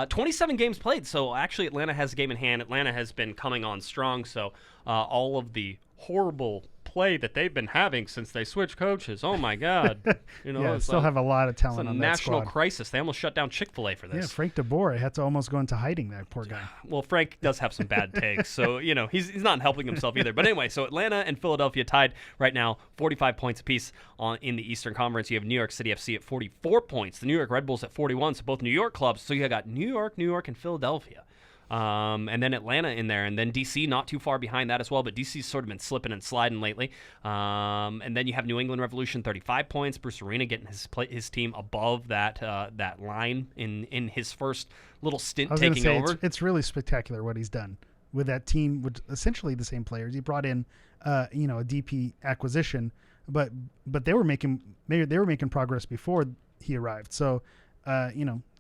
B: 27 games played, so actually Atlanta has a game in hand. Atlanta has been coming on strong, so all of the horrible play that they've been having since they switched coaches. Oh my God! You know,
C: still have a lot of talent on that
B: national
C: squad.
B: crisis. They almost shut down Chick-fil-A for this.
C: Yeah, Frank DeBoer had to almost go into hiding. That poor guy.
B: Well, Frank does have some bad takes, so you know he's not helping himself either. But anyway, so Atlanta and Philadelphia tied right now, 45 points apiece in the Eastern Conference. You have New York City FC at 44 points, the New York Red Bulls at 41. So both New York clubs. So you got New York, and Philadelphia. And then Atlanta in there, and then DC not too far behind that as well, but DC's sort of been slipping and sliding lately. And then you have New England Revolution, 35 points. Bruce Arena getting his team above that line in his first little stint taking over.
C: It's really spectacular what he's done with that team, with essentially the same players. He brought in, a DP acquisition, but they were making progress before he arrived. So,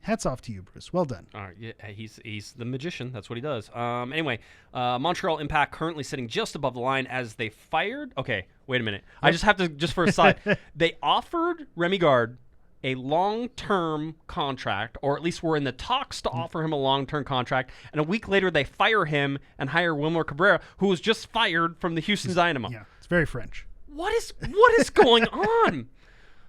C: hats off to you, Bruce. Well done.
B: All right, yeah, he's the magician. That's what he does. Anyway, Montreal Impact currently sitting just above the line as they fired. Okay, wait a minute. Yep. I just have to for a side. They offered Remy Gard a long-term contract, or at least were in the talks to offer him a long-term contract. And a week later, they fire him and hire Wilmer Cabrera, who was just fired from the Houston Dynamo.
C: Yeah, it's very French.
B: What is going on?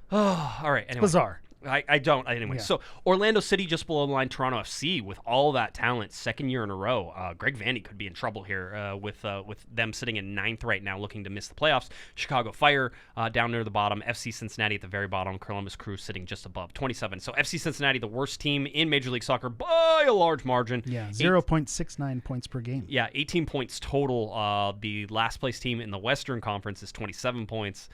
B: Oh, all right. Anyway.
C: It's bizarre.
B: I don't. Anyway,
C: Yeah.
B: So Orlando City just below the line, Toronto FC with all that talent, second year in a row. Greg Vandy could be in trouble here with them sitting in 9th right now, looking to miss the playoffs. Chicago Fire down near the bottom. FC Cincinnati at the very bottom. Columbus Crew sitting just above, 27. So FC Cincinnati, the worst team in Major League Soccer by a large margin.
C: Yeah, 0.69 points per game.
B: Yeah, 18 points total. The last place team in the Western Conference is 27 points.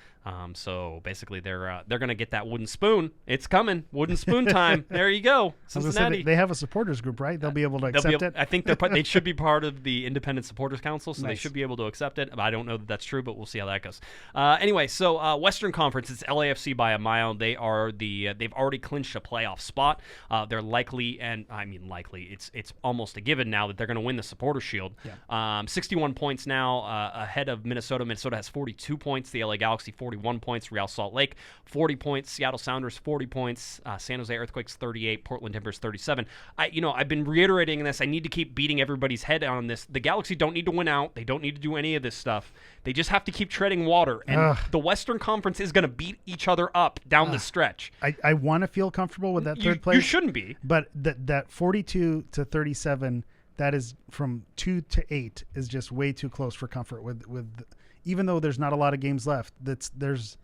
B: So basically, they're going to get that wooden spoon. It's coming, wooden spoon time. There you go, Cincinnati.
C: They have a supporters group, right? They'll be able to accept it.
B: I think they should be part of the Independent Supporters Council, so
C: Nice.
B: They should be able to accept it. I don't know that that's true, but we'll see how that goes. Anyway, so Western Conference, it's LAFC by a mile. They are they've already clinched a playoff spot. They're likely, and I mean likely, it's almost a given now that they're going to win the Supporters Shield.
C: Yeah.
B: 61 points now ahead of Minnesota. Minnesota has 42 points. The LA Galaxy 41 points. Real Salt Lake 40 points. Seattle Sounders 40 points. San Jose Earthquakes 38. Portland Timbers 37. I've been reiterating this. I need to keep beating everybody's head on this. The Galaxy don't need to win out. They don't need to do any of this stuff. They just have to keep treading water. And the Western Conference is going to beat each other up down the stretch.
C: I want to feel comfortable with that third place.
B: You shouldn't be.
C: But that 42 to 37, that is from 2 to 8 is just way too close for comfort. With even though there's not a lot of games left, there's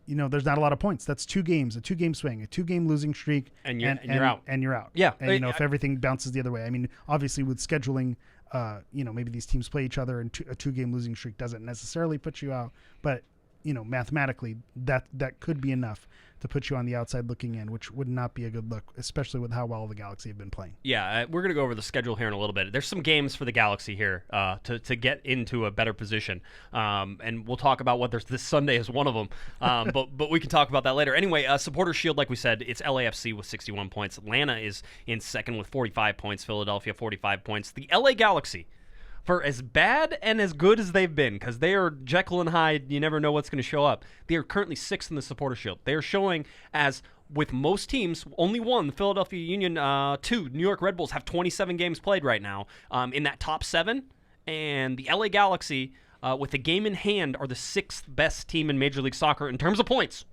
C: not a lot of points. That's 2 games, a 2-game swing, a 2-game losing streak,
B: and you're out.
C: And you're out.
B: Yeah.
C: And if everything bounces the other way, I mean, obviously with scheduling, maybe these teams play each other, and a 2-game losing streak doesn't necessarily put you out, but mathematically that could be enough to put you on the outside looking in, which would not be a good look, especially with how well the Galaxy have been playing.
B: Yeah, we're going to go over the schedule here in a little bit. There's some games for the Galaxy here to get into a better position, and we'll talk about what there's this Sunday is one of them, but we can talk about that later. Anyway, Supporters Shield, like we said, it's LAFC with 61 points. Atlanta is in second with 45 points. Philadelphia, 45 points. The LA Galaxy, for as bad and as good as they've been, because they are Jekyll and Hyde, you never know what's going to show up. They are currently 6th in the Supporter Shield. They are showing, as with most teams, only one, the Philadelphia Union, 2, New York Red Bulls have 27 games played right now. In that top 7, and the LA Galaxy, with the game in hand, are the 6th best team in Major League Soccer in terms of points.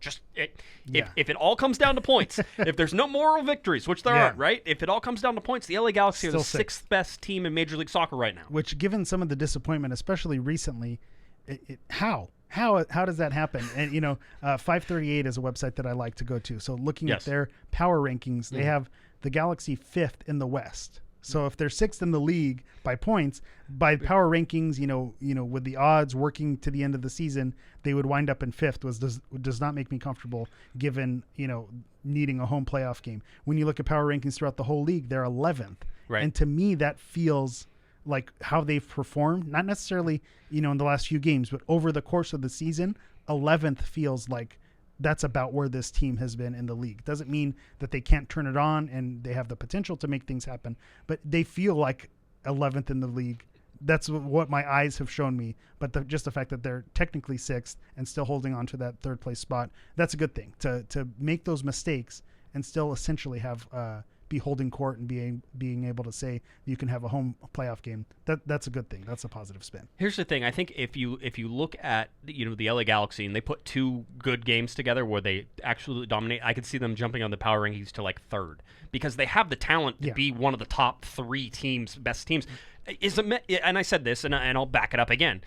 B: If it all comes down to points, if there's no moral victories, which there aren't, right? If it all comes down to points, the LA Galaxy are the 6th best team in Major League Soccer right now.
C: Which, given some of the disappointment, especially recently, how does that happen? And 538 is a website that I like to go to. So looking at their power rankings, they have the Galaxy 5th in the West. So if they're 6th in the league by points, by power rankings, with the odds working to the end of the season, they would wind up in 5th. Does not make me comfortable, given needing a home playoff game. When you look at power rankings throughout the whole league, they're 11th,
B: right?
C: And to me, that feels like how they've performed, not necessarily in the last few games, but over the course of the season. 11th feels like that's about where this team has been in the league. Doesn't mean that they can't turn it on and they have the potential to make things happen, but they feel like 11th in the league. That's what my eyes have shown me. But just the fact that they're technically 6th and still holding on to that 3rd place spot, that's a good thing. To make those mistakes and still essentially have be holding court and being able to say you can have a home playoff game, that's a good thing. That's a positive spin.
B: Here's the thing. I think if you look at the LA Galaxy and they put 2 good games together where they actually dominate, I could see them jumping on the power rankings to like 3rd, because they have the talent to be one of the top 3 teams, best teams. And I said this, and I'll back it up again.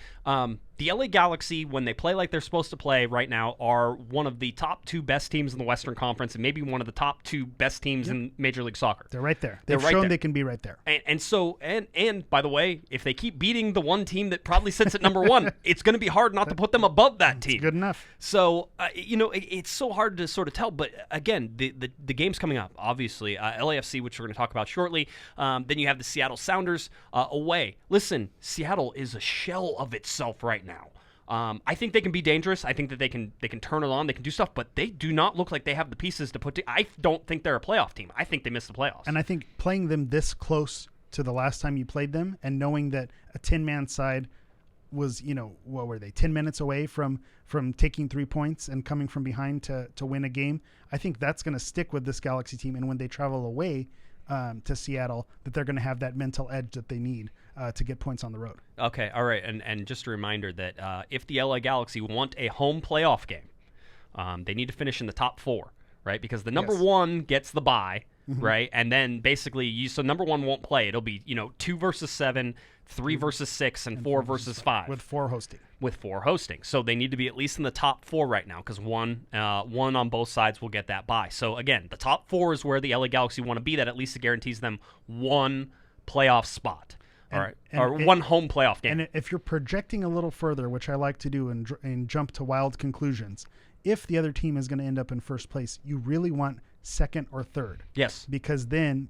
B: The LA Galaxy, when they play like they're supposed to play right now, are one of the top 2 best teams in the Western Conference, and maybe one of the top 2 best teams in Major League Soccer.
C: They're right there. They've shown they can be right there.
B: And by the way, if they keep beating the one team that probably sits at number 1, it's going to be hard not to put them above that team.
C: Good enough.
B: So it's so hard to sort of tell. But again, the game's coming up. Obviously, LAFC, which we're going to talk about shortly. Then you have the Seattle Sounders away. Listen, Seattle is a shell of itself right now. I think they can be dangerous. I think that they can turn it on. They can do stuff, but they do not look like they have the pieces to put. I don't think they're a playoff team. I think they missed the playoffs.
C: And I think playing them this close to the last time you played them, and knowing that a 10-man side was, what were they, 10 minutes away from taking 3 points and coming from behind to win a game, I think that's going to stick with this Galaxy team. And when they travel away to Seattle, that they're going to have that mental edge that they need to get points on the road.
B: Okay, all right, and just a reminder that if the LA Galaxy want a home playoff game, they need to finish in the top 4, right? Because the number 1 gets the bye, right? And then basically, so number 1 won't play. It'll be 2 versus 7, 3 versus 6, and 4 versus 5.
C: With 4 hosting.
B: So they need to be at least in the top 4 right now, because one on both sides will get that bye. So again, the top 4 is where the LA Galaxy want to be. That at least it guarantees them 1 playoff spot. All right, or 1 home playoff game.
C: And if you're projecting a little further, which I like to do and jump to wild conclusions, if the other team is going to end up in first place, you really want 2nd or 3rd.
B: Yes.
C: Because then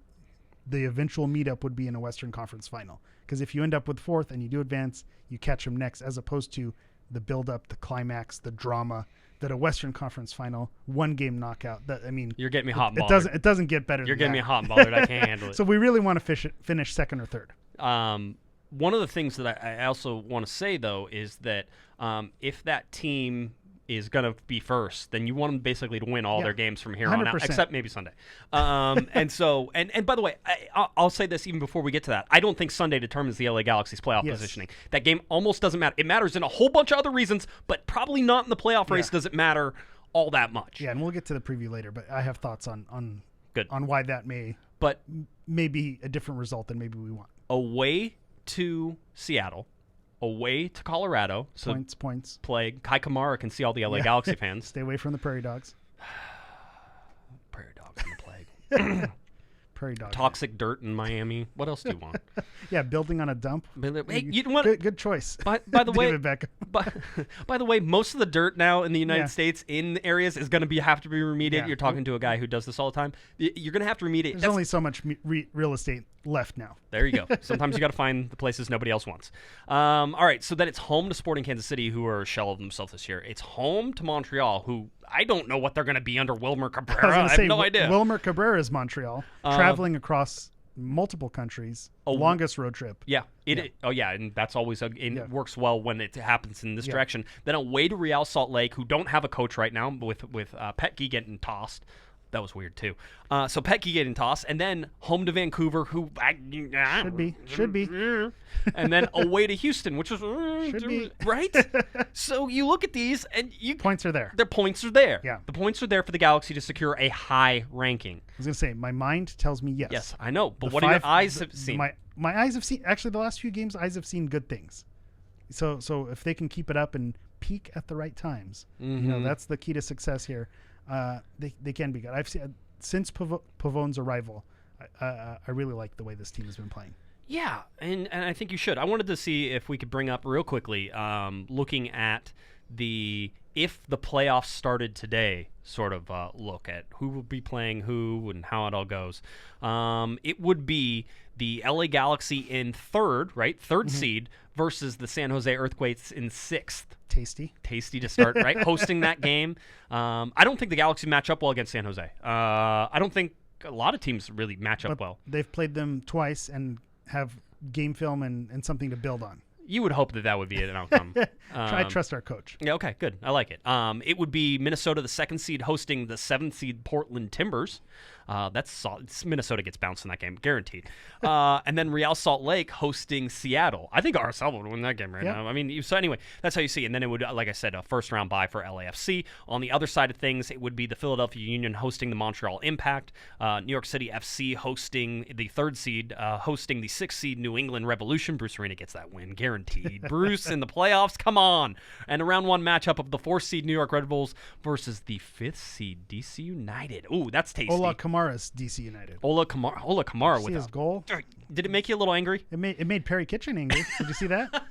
C: the eventual meetup would be in a Western Conference final. Because if you end up with 4th and you do advance, you catch them next, as opposed to the build-up, the climax, the drama that a Western Conference final 1-game knockout.
B: You're getting me hot and bothered.
C: It doesn't get better.
B: You're getting me hot and bothered. I can't handle it.
C: So we really want to finish 2nd or 3rd.
B: One of the things that I also want to say, though, is that if that team is going to be first, then you want them basically to win all their games from here 100%. On out, except maybe Sunday. And by the way, I'll say this even before we get to that. I don't think Sunday determines the LA Galaxy's playoff positioning. That game almost doesn't matter. It matters in a whole bunch of other reasons, but probably not in the playoff race does it matter all that much.
C: Yeah, and we'll get to the preview later, but I have thoughts on why that may be a different result than maybe we want.
B: Away to Seattle, away to Colorado. So
C: points.
B: Play. Kai Kamara can see all the LA Galaxy fans.
C: Stay away from the Prairie Dogs.
B: Prairie Dogs in the plague.
C: Prairie Dogs.
B: Toxic dirt in Miami. What else do you want?
C: Yeah, building on a dump.
B: Hey, you know what?
C: Good choice.
B: By the way,
C: David Beckham.
B: by the way, most of the dirt now in the United States in areas is going to have to be remediated. Yeah. You're talking to a guy who does this all the time. You're going to have to remediate.
C: There's only so much real estate left now.
B: There you go. Sometimes you got to find the places nobody else wants. All right, so then it's home to Sporting Kansas City, who are a shell of themselves this year. It's home to Montreal, who I don't know what they're going to be under Wilmer Cabrera. I have no idea.
C: Wilmer Cabrera is Montreal, traveling across multiple countries, longest road trip.
B: Yeah. And that's always it works well when it happens in this direction. Then away to Real Salt Lake, who don't have a coach right now, with Petke getting tossed. That was weird, too. So Petke getting tossed, and then home to Vancouver, who...
C: Should be.
B: And then away to Houston, which was...
C: Should be.
B: Right? So you look at these, and
C: Points are there.
B: their points are there.
C: Yeah.
B: The points are there for the Galaxy to secure a high ranking.
C: I was going to say, my mind tells me yes.
B: Yes, I know, but
C: The
B: what do your
C: five-
B: eyes
C: the-
B: have seen?
C: My eyes have seen, actually, the last few games, eyes have seen good things. So if they can keep it up and peak at the right times, that's the key to success here. They can be good. I've seen since Pavon's arrival, I really like the way this team has been playing.
B: Yeah, and I think you should. I wanted to see if we could bring up real quickly, looking at if the playoffs started today, sort of look at who will be playing who and how it all goes. It would be the LA Galaxy in third seed versus the San Jose Earthquakes in sixth.
C: Tasty
B: To start, right? Hosting that game. I don't think the Galaxy match up well against San Jose. I don't think a lot of teams really match up well.
C: They've played them twice and have game film and something to build on.
B: You would hope that would be an outcome.
C: I trust our coach.
B: Yeah, okay, good. I like it. It would be Minnesota, the second seed, hosting the seventh seed Portland Timbers. That's solid. Minnesota gets bounced in that game, guaranteed. And then Real Salt Lake hosting Seattle. I think RSL would win that game right now. I mean, so anyway, that's how you see it. And then it would, like I said, a first-round bye for LAFC. On the other side of things, it would be the Philadelphia Union hosting the Montreal Impact, New York City FC hosting the third seed, hosting the sixth seed New England Revolution. Bruce Arena gets that win, guaranteed. Bruce in the playoffs, come on. And a round one matchup of the fourth seed New York Red Bulls versus the fifth seed DC United. Ooh, that's tasty.
C: Ola Kamara's DC United.
B: Ola Kamara
C: See
B: with
C: his goal.
B: Did it make you a little angry?
C: It made Perry Kitchen angry. Did you see that?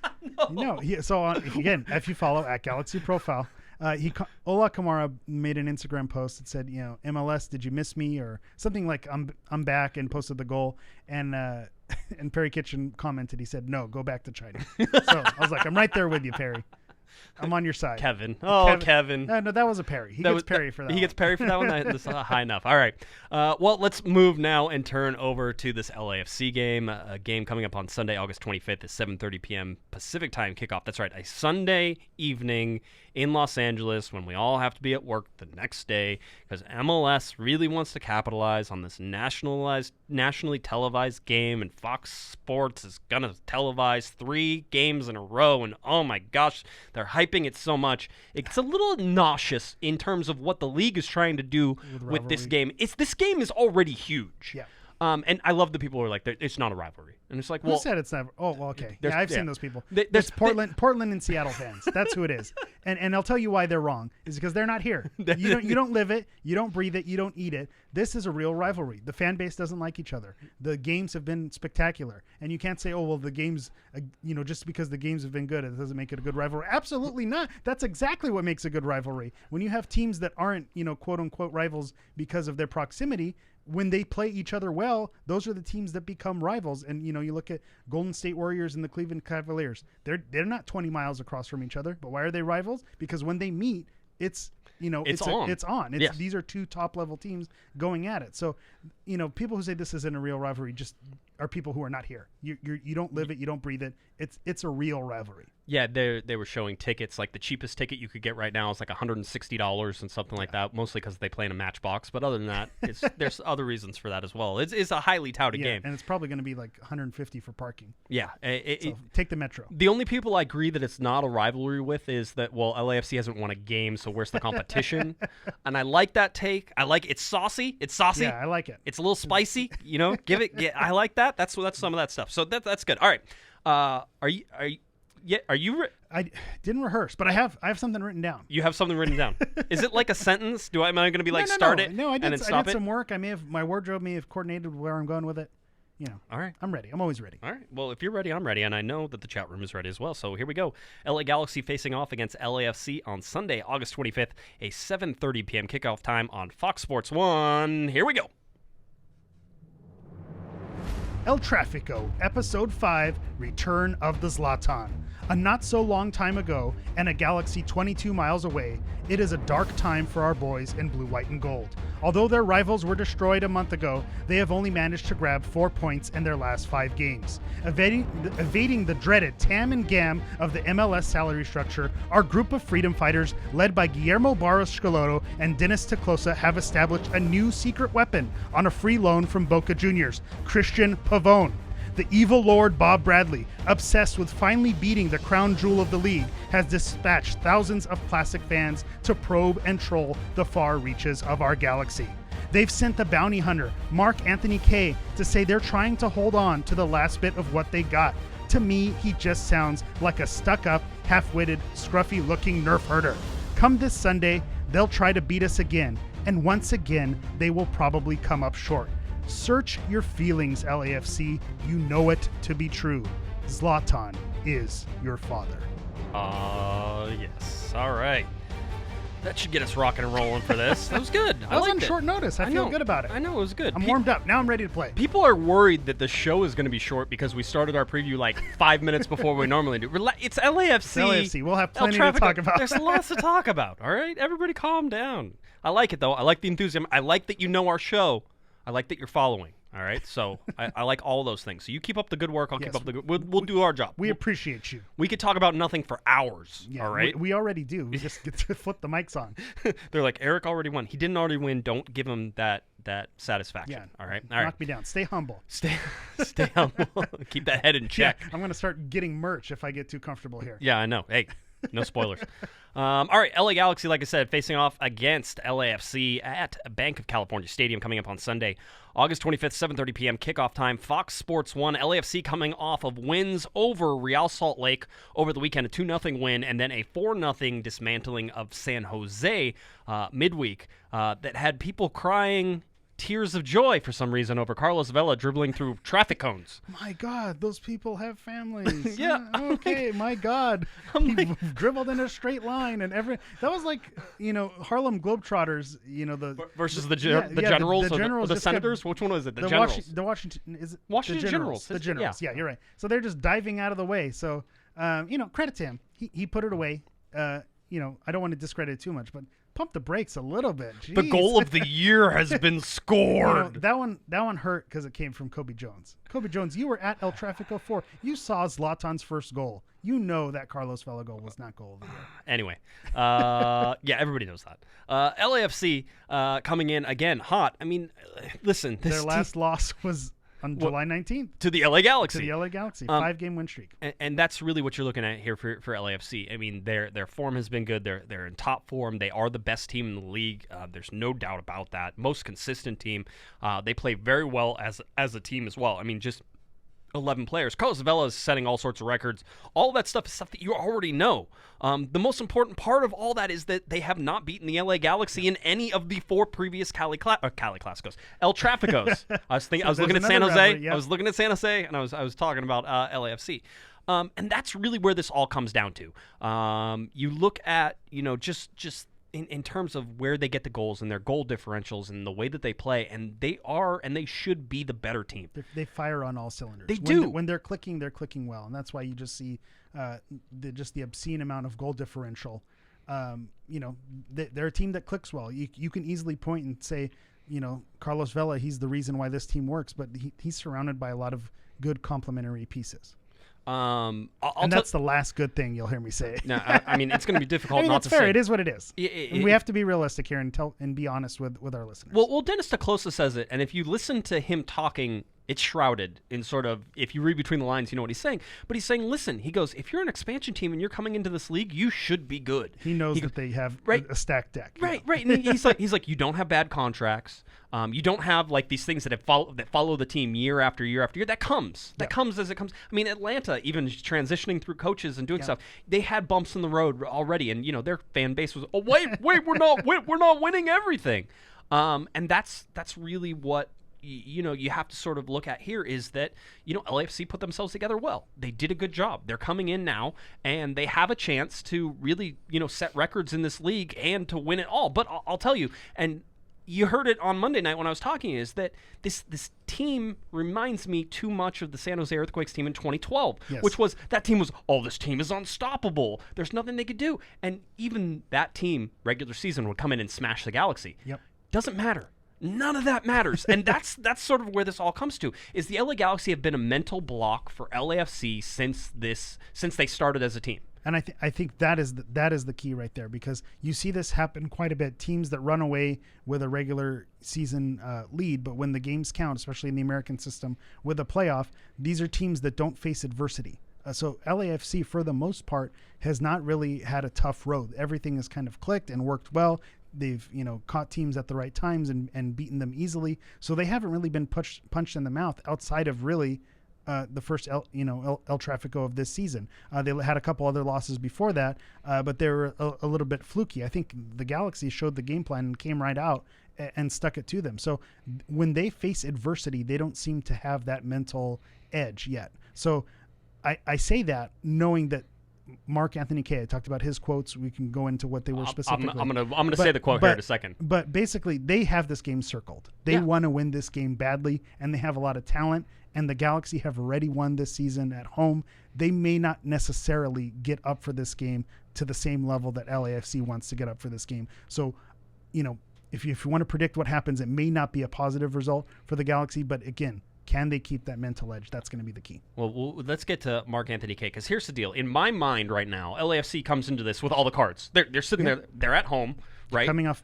B: No.
C: Again, if you follow at Galaxy Profile, Ola Kamara made an Instagram post that said, MLS, did you miss me, or something like I'm back, and posted the goal, and Perry Kitchen commented. He said, no, go back to China. So I was like, I'm right there with you, Perry. I'm on your side.
B: Kevin. Oh, Kevin.
C: No, that was a Perry. He gets Perry for that.
B: He gets Perry for that one? That's high enough. All right. Well, let's move now and turn over to this LAFC game. A game coming up on Sunday, August 25th at 7:30 p.m. Pacific time kickoff. That's right. A Sunday evening in Los Angeles when we all have to be at work the next day because MLS really wants to capitalize on this nationally televised game, and Fox Sports is going to televise 3 games in a row, and oh my gosh, they're hyping it so much. It's a little nauseous in terms of what the league is trying to do with this game. This game is already huge.
C: Yeah.
B: And I love the people who are like, it's not a rivalry. And it's like,
C: Who said it's never? Oh, well, okay. Yeah, I've seen those people.
B: There's
C: Portland and Seattle fans. That's who it is. And I'll tell you why they're wrong. Is because they're not here. You don't live it. You don't breathe it. You don't eat it. This is a real rivalry. The fan base doesn't like each other. The games have been spectacular. And you can't say, oh, well, the games, just because the games have been good, it doesn't make it a good rivalry. Absolutely not. That's exactly what makes a good rivalry. When you have teams that aren't, quote unquote rivals because of their proximity, when they play each other well, those are the teams that become rivals. And, you look at Golden State Warriors and the Cleveland Cavaliers. They're not 20 miles across from each other. But why are they rivals? Because when they meet, it's on.
B: Yes.
C: These are 2 top-level teams going at it. So, people who say this isn't a real rivalry just are people who are not here. You don't live it. You don't breathe it. It's a real rivalry.
B: Yeah, they were showing tickets. Like the cheapest ticket you could get right now is like $160 and something like that, mostly because they play in a matchbox. But other than that, there's other reasons for that as well. It's a highly touted game.
C: And it's probably going to be like $150 for parking.
B: Yeah.
C: So take the Metro.
B: The only people I agree that it's not a rivalry with is that, well, LAFC hasn't won a game, so where's the competition? And I like that take. It's saucy. It's saucy.
C: Yeah, I like it.
B: It's a little spicy. I like that. That's some of that stuff. So that's good. All right. Are you?
C: I didn't rehearse, but I have something written down.
B: You have something written down. Is it like a sentence? Am I going to be like start it?
C: No, I did.
B: And then stop
C: I did
B: it?
C: some work. My wardrobe may have coordinated where I'm going with it.
B: All right.
C: I'm ready. I'm always ready.
B: All right. Well, if you're ready, I'm ready, and I know that the chat room is ready as well. So here we go. LA Galaxy facing off against LAFC on Sunday, August 25th, a 7:30 p.m. kickoff time on Fox Sports 1. Here we go.
C: El Trafico, Episode 5, Return of the Zlatan. A not so long time ago, and a galaxy 22 miles away, it is a dark time for our boys in blue, white, and gold. Although their rivals were destroyed a month ago, they have only managed to grab 4 points in their last 5 games. Evading the dreaded TAM and GAM of the MLS salary structure, our group of freedom fighters, led by Guillermo Barros Schelotto and Dennis Teclosa, have established a new secret weapon on a free loan from Boca Juniors, Christian Pavone. The evil Lord Bob Bradley, obsessed with finally beating the crown jewel of the league, has dispatched thousands of classic fans to probe and troll the far reaches of our galaxy. They've sent the bounty hunter, Mark Anthony Kaye, to say they're trying to hold on to the last bit of what they got. To me, he just sounds like a stuck-up, half-witted, scruffy-looking nerf herder. Come this Sunday, they'll try to beat us again, and once again, they will probably come up short. Search your feelings, LAFC. You know it to be true. Zlatan is your father.
B: Yes. All right. That should get us rocking and rolling for this. That was good.
C: I was on short notice. I feel good about it.
B: I know, it was good.
C: I'm warmed up. Now I'm ready to play.
B: People are worried that the show is going to be short because we started our preview like 5 minutes before we normally do. It's LAFC.
C: It's LAFC. We'll have plenty to talk about.
B: There's lots to talk about. All right? Everybody calm down. I like it, though. I like the enthusiasm. I like that you know our show. I like that you're following. All right, so I like all those things. So you keep up the good work. I'll keep up the good. We'll do our job.
C: We appreciate you.
B: We could talk about nothing for hours.
C: Yeah,
B: all right,
C: we already do. We just get to flip the mics on.
B: They're like, Eric already won. He didn't already win. Don't give him that satisfaction.
C: Yeah.
B: All right.
C: Knock me down. Stay humble.
B: Stay humble. Keep that head in check.
C: Yeah, I'm gonna start getting merch if I get too comfortable here.
B: Yeah, I know. Hey. No spoilers. All right, LA Galaxy, like I said, facing off against LAFC at Bank of California Stadium coming up on Sunday, August 25th, 7:30 p.m. kickoff time. Fox Sports 1. LAFC coming off of wins over Real Salt Lake over the weekend, a 2-0 win, and then a 4-0 dismantling of San Jose midweek that had people crying tears of joy for some reason over Carlos Vela dribbling through traffic cones.
C: My God, those people have families.
B: Yeah.
C: Okay, my God. He dribbled in a straight line and that was like, Harlem Globetrotters,
B: versus the Generals or the Senators? Which one was it? The Generals.
C: Washington
B: Generals.
C: The Generals. Yeah, you're right. So they're just diving out of the way. So, credit to him. He put it away. I don't want to discredit it too much, but pump the brakes a little bit. Jeez.
B: The goal of the year has been scored.
C: That one hurt because it came from Kobe Jones. Kobe Jones, you were at El Trafico 4. You saw Zlatan's first goal. You know that Carlos Vela goal was not goal of the year.
B: Anyway, yeah, everybody knows that. LAFC coming in again hot. I mean, listen,
C: their last loss was on July 19th.
B: To the LA Galaxy.
C: 5-game win streak.
B: And that's really what you're looking at here for LAFC. I mean, their form has been good. They're in top form. They are the best team in the league. There's no doubt about that. Most consistent team. They play very well as a team as well. I mean, just 11 players. Carlos Vela is setting all sorts of records. All that stuff is stuff that you already know. The most important part of all that is that they have not beaten the LA Galaxy in any of the 4 previous Cali Clásicos. El Traficos. I was looking at San Jose. Rivalry, yeah. I was looking at San Jose, and I was talking about LAFC. And that's really where this all comes down to. You look at, just in terms of where they get the goals and their goal differentials and the way that they play, and they should be the better team.
C: They fire on all cylinders.
B: They do.
C: When they're clicking well, and that's why you just see the obscene amount of goal differential. They're a team that clicks well. You can easily point and say, Carlos Vela, he's the reason why this team works, but he's surrounded by a lot of good complementary pieces.
B: And
C: that's the last good thing you'll hear me say.
B: No, I mean, it's going to be difficult not to say.
C: That's fair. It is what it is. We have to be realistic here and be honest with our listeners.
B: Well, Dennis Teclosa says it, and if you listen to him talking, it's shrouded in sort of, if you read between the lines, you know what he's saying. But he's saying, listen, he goes, if you're an expansion team and you're coming into this league, you should be good.
C: He knows that they have a stacked deck.
B: Right. And he's like, you don't have bad contracts. You don't have like these things that follow the team year after year after year. That comes as it comes. I mean, Atlanta, even transitioning through coaches and doing stuff, they had bumps in the road already, and their fan base was, oh wait, we're not winning everything, and that's really what you have to sort of look at here is that LAFC put themselves together well. They did a good job. They're coming in now, and they have a chance to really set records in this league and to win it all. But I'll tell you, and you heard it on Monday night when I was talking, is that this team reminds me too much of the San Jose Earthquakes team in 2012, which was, that team was, this team is unstoppable. There's nothing they could do. And even that team, regular season, would come in and smash the Galaxy.
C: Yep.
B: Doesn't matter. None of that matters. And that's sort of where this all comes to, is the LA Galaxy have been a mental block for LAFC since they started as a team.
C: And I think that is the key right there, because you see this happen quite a bit. Teams that run away with a regular season lead, but when the games count, especially in the American system with a playoff, these are teams that don't face adversity. So LAFC, for the most part, has not really had a tough road. Everything has kind of clicked and worked well. They've caught teams at the right times and beaten them easily. So they haven't really been punched in the mouth outside of really the first El Trafico of this season. They had a couple other losses before that, but they were a little bit fluky. I think the Galaxy showed the game plan and came right out and stuck it to them. So when they face adversity, they don't seem to have that mental edge yet. So I say that knowing that Mark Anthony Kaye, I talked about his quotes. We can go into what they were specifically.
B: I'm gonna say the quote here in a second.
C: But basically, they have this game circled. They want to win this game badly, and they have a lot of talent. And the Galaxy have already won this season at home. They may not necessarily get up for this game to the same level that LAFC wants to get up for this game. So, if you want to predict what happens, it may not be a positive result for the Galaxy. But again, can they keep that mental edge? That's going to be the key.
B: Well, let's get to Mark Anthony Kaye, because here's the deal. In my mind right now, LAFC comes into this with all the cards. They're sitting there. They're at home, right?
C: Coming off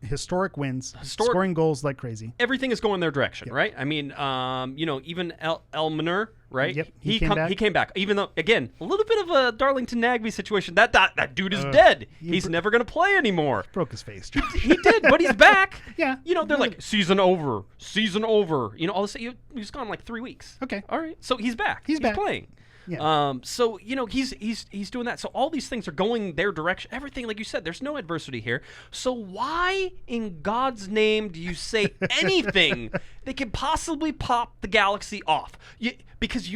C: historic wins, scoring goals like crazy.
B: Everything is going their direction, right? I mean, even El Manur, right?
C: Yep.
B: He came back. Even though, again, a little bit of a Darlington Nagby situation. That dude is dead. He's never going to play anymore.
C: Broke his face.
B: He did, but he's back.
C: Yeah.
B: They're like, season over. All this, he's gone like 3 weeks.
C: Okay.
B: All right. So he's back. He's
C: back.
B: playing.
C: Yeah.
B: So he's doing that. So all these things are going their direction. Everything, like you said, there's no adversity here. So why in God's name do you say anything that could possibly pop the Galaxy off? Because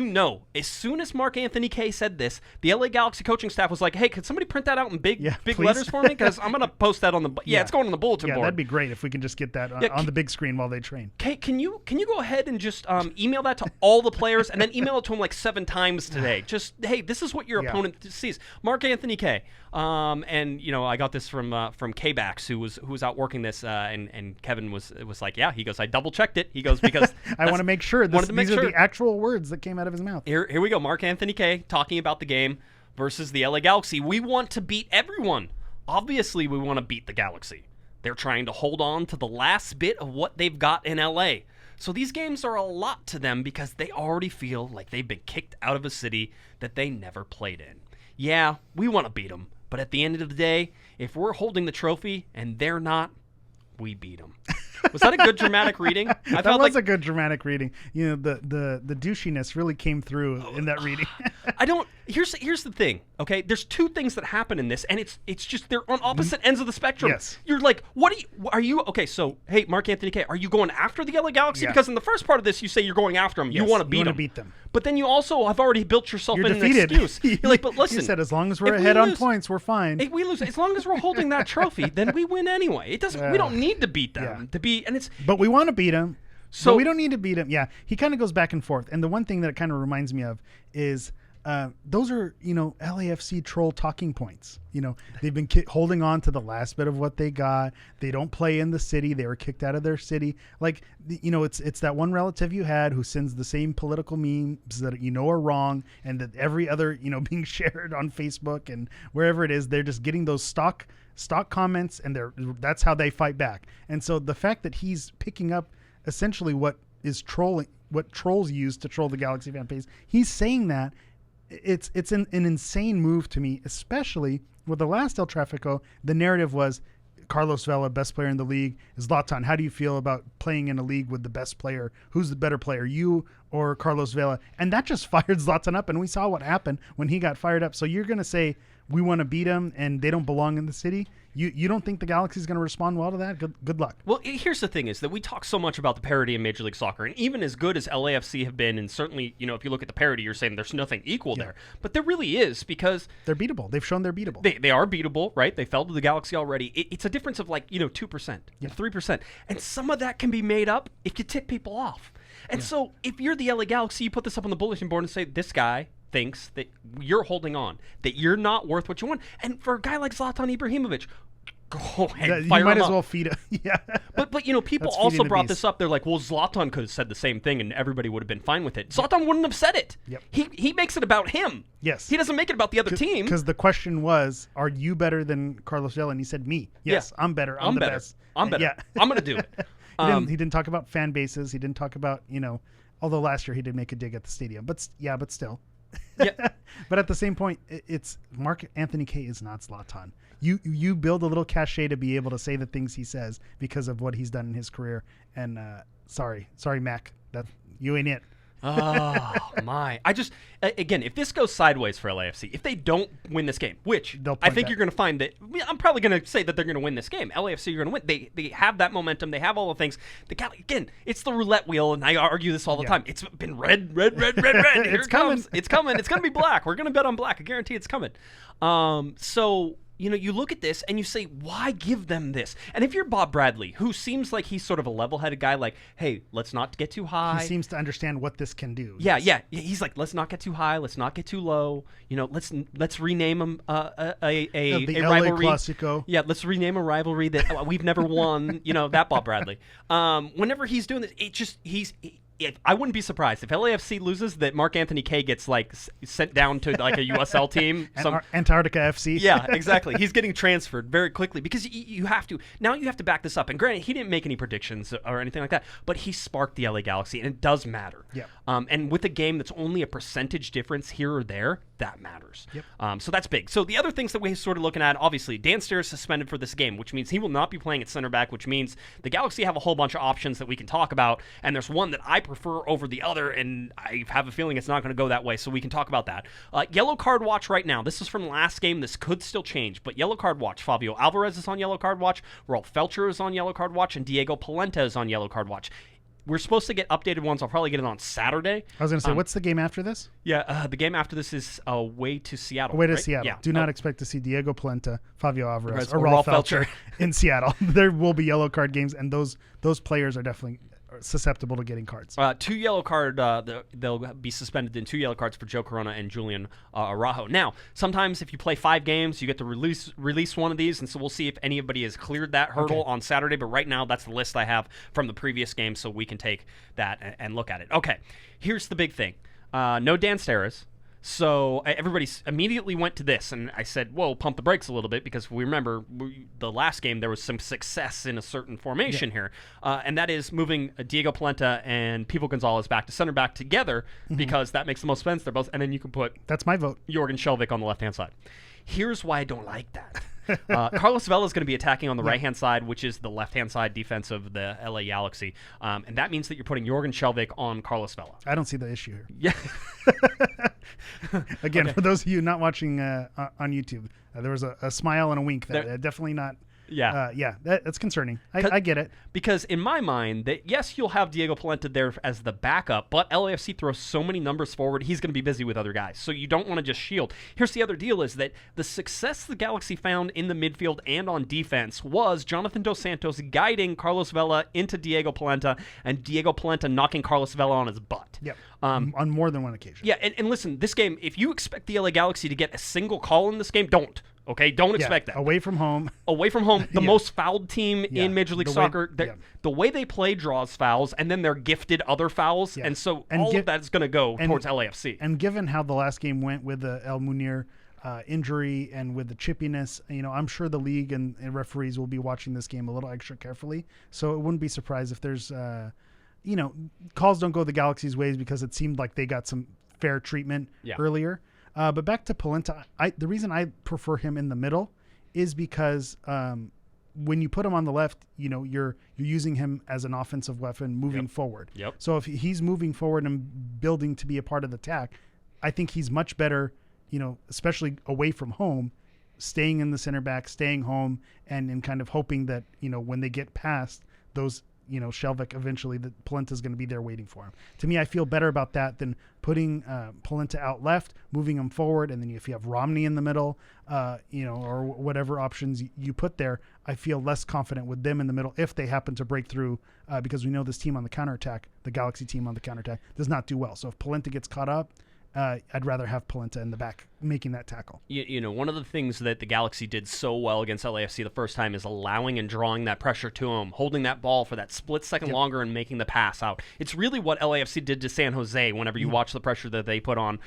B: as soon as Mark Anthony Kaye said this, the LA Galaxy coaching staff was like, "Hey, could somebody print that out in big letters for me? Because I'm gonna post that on the it's going on the bulletin board."
C: That'd be great if we can just get that on the big screen while they train.
B: Kay, can you go ahead and just email that to all the players, and then email it to them like 7 times today? Just, hey, this is what your opponent sees. Mark Anthony Kaye, and I got this from K-Bax, who was out working this, and Kevin was like, yeah, he goes, I double checked it. He goes, because
C: I want to make sure these are the actual words that came out of his mouth.
B: Here we go. Mark Anthony Kaye talking about the game versus the LA Galaxy. We want to beat everyone. Obviously, we want to beat the Galaxy. They're trying to hold on to the last bit of what they've got in LA. So these games are a lot to them because they already feel like they've been kicked out of a city that they never played in. Yeah, we want to beat them, but at the end of the day, if we're holding the trophy and they're not, we beat them. Was that a good dramatic reading?
C: That was a good dramatic reading. The douchiness really came through in that reading.
B: Here's the thing, okay? There's 2 things that happen in this, and it's just they're on opposite ends of the spectrum.
C: Yes.
B: You're like, okay, so, hey, Mark Anthony Kaye, are you going after the LA Galaxy? Yeah. Because in the first part of this, you say you're going after them. Yes, you want to beat them. But then you also have already built yourself in
C: defeated.
B: An excuse. You're like, but listen.
C: You said as long as we're ahead on points, we're fine.
B: If we lose, as long as we're holding that trophy, then we win anyway. It doesn't. We don't need to beat them to be, and it's.
C: But we want to beat them. So we don't need to beat him. Yeah, he kind of goes back and forth. And the one thing that it kind of reminds me of is those are, LAFC troll talking points. They've been holding on to the last bit of what they got. They don't play in the city. They were kicked out of their city. Like, it's that one relative you had who sends the same political memes that are wrong, and that every other, being shared on Facebook and wherever it is, they're just getting those stock comments, and that's how they fight back. And so the fact that he's picking up essentially what trolls use to troll the Galaxy fan base, he's saying that. It's an insane move to me, especially with the last El Trafico. The narrative was Carlos Vela, best player in the league. Zlatan, how do you feel about playing in a league with the best player? Who's the better player, you or Carlos Vela? And that just fired Zlatan up, and we saw what happened when he got fired up. So you're going to say we want to beat them and they don't belong in the city? You don't think the Galaxy is going to respond well to that? Good luck.
B: Well, here's the thing is that we talk so much about the parity in Major League Soccer, and even as good as LAFC have been, and certainly, if you look at the parity, you're saying there's nothing equal there. But there really is, because
C: they're beatable. They've shown they're beatable.
B: They are beatable, right? They fell to the Galaxy already. It's a difference of 2%, 3%. And some of that can be made up if you tick people off. And so if you're the LA Galaxy, you put this up on the bulletin board and say, this guy thinks that you're holding on, that you're not worth what you want. And for a guy like Zlatan Ibrahimovic, Go ahead,
C: You
B: fire
C: might
B: him
C: as
B: up.
C: well feed it. Yeah.
B: But people
C: That's
B: also
C: feeding the
B: brought
C: beast.
B: this up. They're like, well, Zlatan could have said the same thing and everybody would have been fine with it. Zlatan wouldn't have said it.
C: Yep.
B: He makes it about him.
C: Yes.
B: He doesn't make it about the other team.
C: Because the question was, are you better than Carlos Vela? And he said, me. Yes,
B: Yeah.
C: I'm better. I'm the
B: better.
C: best.
B: I'm better.
C: Yeah.
B: I'm going to do it.
C: He didn't talk about fan bases. He didn't talk about, although last year he did make a dig at the stadium. But still.
B: Yeah.
C: But at the same point, it's Mark Anthony K is not Zlatan. You build a little cachet to be able to say the things he says because of what he's done in his career. And sorry, Mac, that you ain't it.
B: Oh my! Again, if this goes sideways for LAFC, if they don't win this game, which
C: They'll
B: I
C: point
B: think
C: that.
B: you're going to find that I'm probably going to say that they're going to win this game. LAFC are going to win. They have that momentum. They have all the things. Again, it's the roulette wheel, and I argue this all the time. It's been red. Here
C: It's
B: it
C: coming.
B: comes. It's coming. It's going to be black. We're going to bet on black. I guarantee it's coming. So. You look at this and you say, why give them this? And if you're Bob Bradley, who seems like he's sort of a level-headed guy, like, hey, let's not get too high.
C: He seems to understand what this can do.
B: Yeah. He's like, let's not get too high, let's not get too low. Let's rename them a
C: The LA
B: rivalry.
C: Clasico.
B: Yeah, let's rename a rivalry that we've never won. That Bob Bradley. Whenever he's doing this, I wouldn't be surprised if LAFC loses that Mark Anthony K gets sent down to like a USL team.
C: Antarctica FC.
B: Yeah, exactly. He's getting transferred very quickly because you have to. Now you have to back this up. And granted, he didn't make any predictions or anything like that, but he sparked the LA Galaxy, and it does matter.
C: Yeah.
B: And with a game that's only a percentage difference here or there, that matters.
C: Yep.
B: So that's big. So the other things that we're sort of looking at, obviously, Dan Steer is suspended for this game, which means he will not be playing at center back, which means the Galaxy have a whole bunch of options that we can talk about, and there's one that I prefer over the other, and I have a feeling it's not going to go that way, so we can talk about that. Yellow card watch right now. This is from last game. This could still change, but yellow card watch. Fabio Alvarez is on yellow card watch. Rolf Felcher is on yellow card watch, and Diego Polenta is on yellow card watch. We're supposed to get updated ones. I'll probably get it on Saturday.
C: I was going to say, what's the game after this?
B: Yeah, the game after this is away to Seattle.
C: Away to
B: right?
C: Seattle.
B: Yeah.
C: Do not expect to see Diego Polenta, Fabio Alvarez,
B: Or
C: or Rolf
B: Rolf
C: Felcher in Seattle. There will be yellow card games, and those players are definitely susceptible to getting cards.
B: 2 yellow card. They'll be suspended in 2 yellow cards for Joe Corona and Julian Araujo. Now, sometimes if you play 5 games, you get to release one of these, and so we'll see if anybody has cleared that hurdle on Saturday. But right now, that's the list I have from the previous game, so we can take that and look at it. Okay, here's the big thing. No Dan Steres. So everybody immediately went to this, and I said, whoa, pump the brakes a little bit, because we remember the last game there was some success in a certain formation here, and that is moving Diego Polenta and Pivo Gonzalez back to center back together, because that makes the most sense. They're both, and then you can put
C: That's my vote.
B: Jorgen Skjelvik on the left-hand side. Here's why I don't like that. Carlos Vela is going to be attacking on the right-hand side, which is the left-hand side defense of the LA Galaxy, and that means that you're putting Jorgen Skjelvik on Carlos Vela.
C: I don't see the issue here.
B: Yeah.
C: Again, for those of you not watching on YouTube, there was a smile and a wink there. Definitely not.
B: Yeah.
C: That's concerning. I get it.
B: Because in my mind, that yes, you'll have Diego Polenta there as the backup, but LAFC throws so many numbers forward, he's going to be busy with other guys. So you don't want to just shield. Here's the other deal is that the success the Galaxy found in the midfield and on defense was Jonathan Dos Santos guiding Carlos Vela into Diego Polenta, and Diego Polenta knocking Carlos Vela on his butt.
C: Yep. On more than one occasion.
B: Yeah, and listen, this game, if you expect the LA Galaxy to get a single call in this game, don't. Okay, don't expect that.
C: Away from home.
B: Away from home, the most fouled team in Major League Soccer. The way they play draws fouls, and then they're gifted other fouls, and so all of that is going to go towards LAFC.
C: And given how the last game went with the El Munir injury and with the chippiness, I'm sure the league and referees will be watching this game a little extra carefully. So it wouldn't be surprised if there's, calls don't go the Galaxy's ways, because it seemed like they got some fair treatment earlier. But back to Polenta, the reason I prefer him in the middle is because when you put him on the left, you're using him as an offensive weapon moving forward.
B: Yep.
C: So if he's moving forward and building to be a part of the attack, I think he's much better, especially away from home, staying in the center back, staying home, and kind of hoping that, when they get past those, Skjelvik, eventually the Polenta's going to be there waiting for him. To me, I feel better about that than putting Polenta out left, moving him forward, and then if you have Romney in the middle, or whatever options you put there, I feel less confident with them in the middle if they happen to break through, because we know this team on the counterattack, the Galaxy team on the counterattack, does not do well. So if Polenta gets caught up, I'd rather have Polenta in the back making that tackle.
B: You know, one of the things that the Galaxy did so well against LAFC the first time is allowing and drawing that pressure to him, holding that ball for that split second longer and making the pass out. It's really what LAFC did to San Jose whenever you watch the pressure that they put on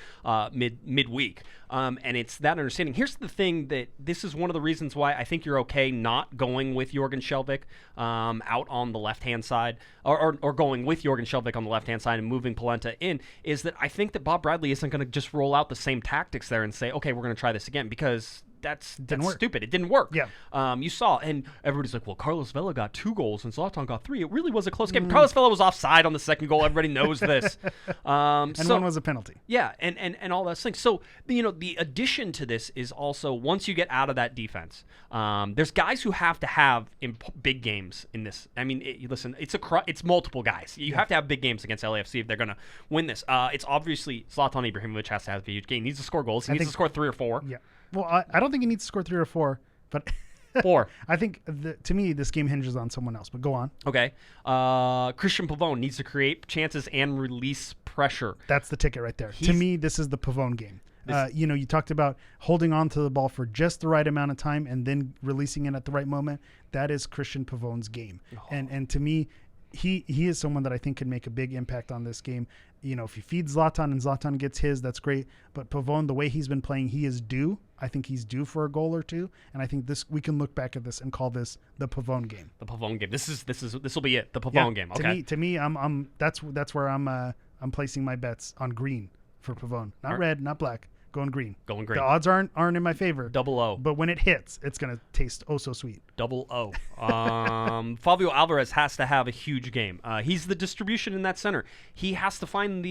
B: midweek. And it's that understanding. Here's the thing, that this is one of the reasons why I think you're okay not going with Jorgen Skjelvik out on the left-hand side, or going with Jorgen Skjelvik on the left-hand side and moving Polenta in, is that I think that Bob Bradley isn't going to just roll out the same tactics there and say, okay, we're going to try this again, because that's stupid. It didn't work.
C: Yeah.
B: You saw, and everybody's like, well, Carlos Vela got 2 goals and Zlatan got 3. It really was a close game. Carlos Vela was offside on the second goal. Everybody knows this.
C: And one was a penalty.
B: Yeah, and all those things. So, the addition to this is also, once you get out of that defense, there's guys who have to have big games in this. I mean, listen, it's multiple guys. You have to have big games against LAFC if they're going to win this. It's obviously Zlatan Ibrahimovic has to have a huge game. He needs to score goals. He needs to score 3 or 4.
C: Yeah. Well, I don't think he needs to score 3 or 4, but
B: 4.
C: I think, to me, this game hinges on someone else, but go on.
B: Okay. Christian Pavone needs to create chances and release pressure.
C: That's the ticket right there. To me, this is the Pavone game. You talked about holding on to the ball for just the right amount of time and then releasing it at the right moment. That is Christian Pavone's game. Oh. And to me, he is someone that I think can make a big impact on this game. If he feeds Zlatan and Zlatan gets his, that's great. But Pavone, the way he's been playing, he is due. I think he's due for a goal or 2. And I think we can look back at this and call this the Pavone game.
B: The Pavone game. This will be it. The Pavone game. Okay.
C: To me, that's where I'm placing my bets on green for Pavone. Not red, not black. Going green.
B: Going green.
C: The odds aren't in my favor.
B: 00.
C: But when it hits, it's going to taste oh so sweet.
B: 00. Fabio Alvarez has to have a huge game. He's the distribution in that center. He has to find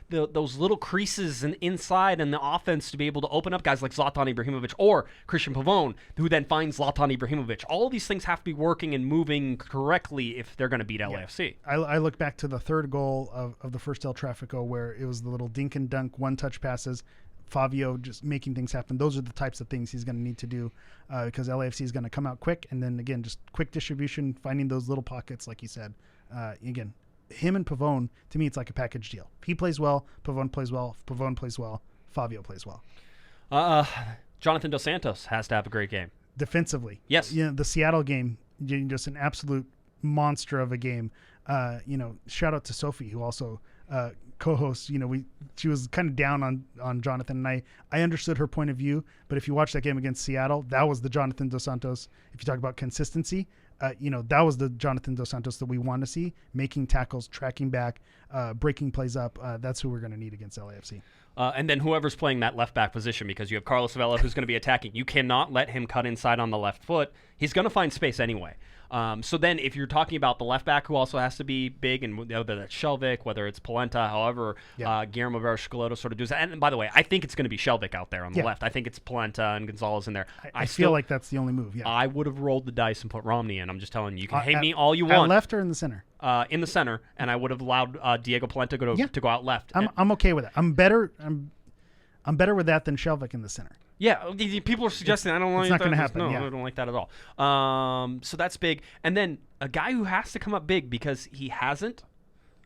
B: those little creases inside and the offense to be able to open up guys like Zlatan Ibrahimovic or Christian Pavone, who then finds Zlatan Ibrahimovic. All of these things have to be working and moving correctly if they're going to beat LAFC.
C: I look back to the third goal of the first El Trafico, where it was the little dink and dunk, one-touch passes. Fabio just making things happen. Those are the types of things he's going to need to do because LAFC is going to come out quick, and then again, just quick distribution, finding those little pockets, like you said. Again, him and Pavone, to me, it's like a package deal. If he plays well, Pavone plays well. If Pavone plays well, Fabio plays well.
B: Jonathan Dos Santos has to have a great game.
C: Defensively.
B: Yes.
C: The Seattle game, just an absolute monster of a game. Shout out to Sophie, who also co-host. She was kind of down on Jonathan, and I understood her point of view. But if you watch that game against Seattle, that was the Jonathan Dos Santos. If you talk about consistency, that was the Jonathan Dos Santos that we want to see, making tackles, tracking back, breaking plays up. That's who we're going to need against LAFC.
B: And then whoever's playing that left back position, because you have Carlos Vela who's going to be attacking. You cannot let him cut inside on the left foot. He's going to find space anyway. So then if you're talking about the left back who also has to be big, and whether that's Skjelvik, whether it's Polenta, however, Guillermo Vieira sort of does that. And by the way, I think it's going to be Skjelvik out there on the left. I think it's Polenta and Gonzalez in there.
C: I feel like that's the only move. Yeah.
B: I would have rolled the dice and put Romney in. I'm just telling you. You can hate me all you want.
C: At left or in the center?
B: In the center, and I would have allowed Diego Polenta to go out left.
C: I'm okay with it. I'm better with that than Skjelvik in the center.
B: Yeah, people are suggesting I don't like that.
C: It's not going to happen.
B: No, I don't like that at all. So that's big. And then a guy who has to come up big because he hasn't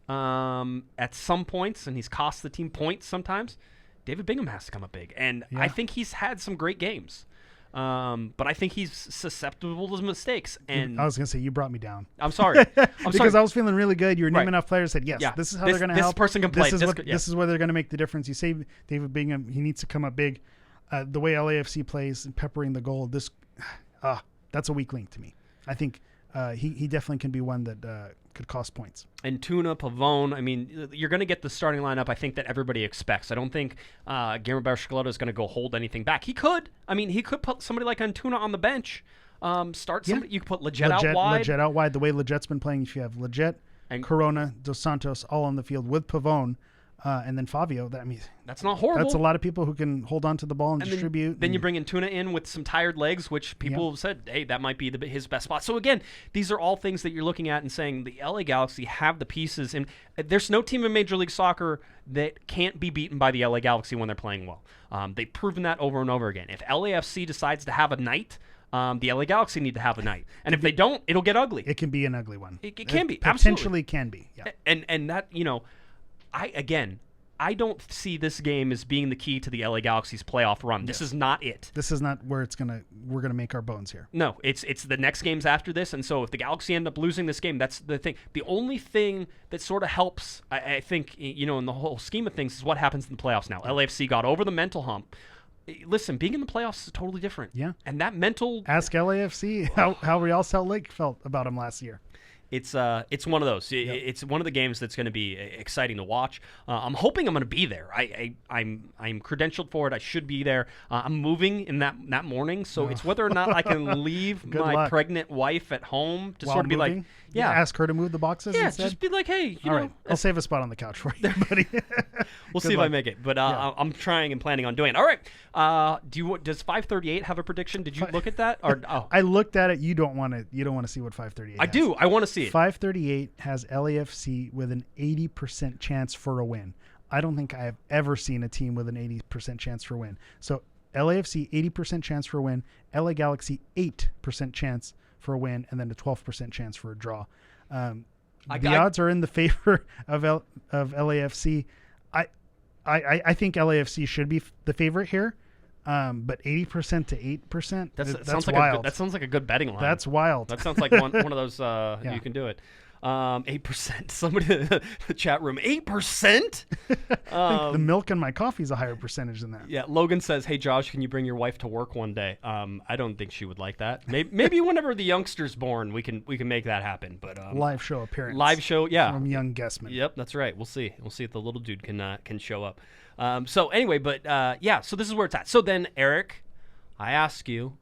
B: at some points, and he's cost the team points sometimes. David Bingham has to come up big, and I think he's had some great games. But I think he's susceptible to mistakes. And
C: I was going to say, you brought me down.
B: I'm sorry.
C: Because I was feeling really good. You were naming off players. Said, yes, this is how they're going to help.
B: This person can play.
C: This is where they're going to make the difference. You say David Bingham, he needs to come up big. The way LAFC plays and peppering the goal, that's a weak link to me. I think he definitely can be one that could cost points.
B: And Tuna, Pavone, I mean, you're going to get the starting lineup, I think, that everybody expects. I don't think Guillermo Vieira is going to go hold anything back. He could. I mean, he could put somebody like Antuna on the bench. Start somebody. You could put Leggett out wide.
C: Leggett out wide. The way Leggett's been playing, if you have Leggett, and Corona, Dos Santos all on the field with Pavone, and then Fabio,
B: that's not horrible.
C: That's a lot of people who can hold on to the ball and distribute.
B: Then you bring in Tuna in with some tired legs, which people have said, hey, that might be his best spot. So again, these are all things that you're looking at and saying the LA Galaxy have the pieces. And there's no team in Major League Soccer that can't be beaten by the LA Galaxy when they're playing well. They've proven that over and over again. If LAFC decides to have a night, the LA Galaxy need to have a night. And if they don't, it'll get ugly.
C: It can be an ugly one.
B: It can be.
C: Potentially can be. Yeah.
B: And that, I don't see this game as being the key to the LA Galaxy's playoff run. This is not it.
C: This is not where we're gonna make our bones here.
B: No, it's the next games after this, and so if the Galaxy end up losing this game, that's the thing. The only thing that sort of helps, I think, in the whole scheme of things, is what happens in the playoffs now. LAFC got over the mental hump. Listen, being in the playoffs is totally different.
C: Yeah.
B: And that mental...
C: Ask LAFC how Real Salt Lake felt about him last year.
B: It's one of those. It's one of the games that's going to be exciting to watch. I'm hoping I'm going to be there. I'm credentialed for it. I should be there. I'm moving in that morning, so it's whether or not I can leave my pregnant wife at home to
C: While
B: sort of be
C: moving?
B: like, yeah,
C: ask her to move the boxes.
B: yeah,
C: instead?
B: just be like, hey,
C: All right, I'll save a spot on the couch for you, buddy.
B: We'll see if I make it, but I'm trying and planning on doing it. All right. Does 538 have a prediction? Did you look at that? Or
C: I looked at it. You don't want to see what 538.
B: I do. I want to see it.
C: 538 has LAFC with an 80% chance for a win. I don't think I have ever seen a team with an 80% chance for a win. So LAFC 80% chance for a win. LA Galaxy 8% chance for a win, and then a 12% chance for a draw. The odds are in the favor of LAFC. I think LAFC should be the favorite here, but 80% to 8%. That's wild.
B: That sounds like a good betting line.
C: That's wild.
B: That sounds like one of those. You can do it. 8%. Somebody in the chat room. 8%.
C: The milk in my coffee is a higher percentage than that.
B: Yeah. Logan says, "Hey Josh, can you bring your wife to work one day?" I don't think she would like that. Maybe whenever the youngster's born, we can make that happen. But
C: live show appearance.
B: Live show, yeah.
C: From young Guesman.
B: Yep, that's right. We'll see. We'll see if the little dude can show up. So anyway, but yeah. So this is where it's at. So then, Eric, I ask you,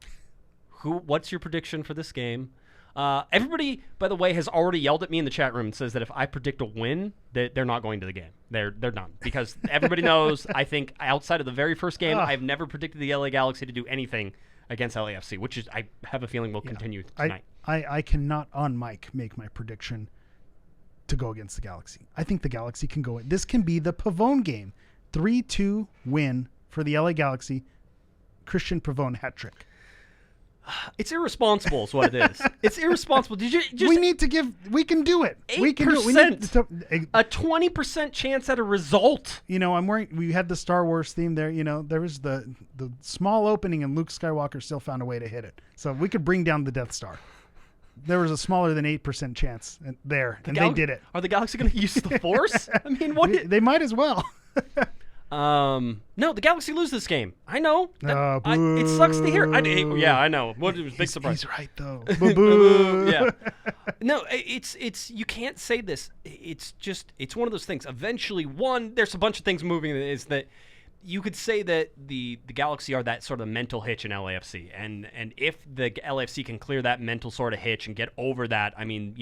B: what's your prediction for this game? Everybody, by the way, has already yelled at me in the chat room and says that if I predict a win, they're not going to the game. They're done. Because everybody knows, I think, outside of the very first game, I've never predicted the LA Galaxy to do anything against LAFC, which is, I have a feeling will continue tonight.
C: I cannot, on mic, make my prediction to go against the Galaxy. I think the Galaxy can go in. This can be the Pavone game. 3-2 win for the LA Galaxy. Christian Pavone hat trick.
B: It's irresponsible is what it is. It's irresponsible. Did you just...
C: We can do it.
B: 8%.
C: We can do it.
B: A 20% chance at a result.
C: We had the Star Wars theme there. There was the small opening and Luke Skywalker still found a way to hit it. So we could bring down the Death Star. There was a smaller than 8% chance there, and they did it.
B: Are the Galaxy going to use the Force? I mean, what?
C: They might as well.
B: No, the Galaxy lose this game. I know. It sucks to hear. I know. What was big surprise?
C: He's right though.
B: Yeah. No, it's you can't say this. It's one of those things. Eventually, there's a bunch of things moving. Is that you could say that the Galaxy are that sort of mental hitch in LAFC, and if the LAFC can clear that mental sort of hitch and get over that, I mean,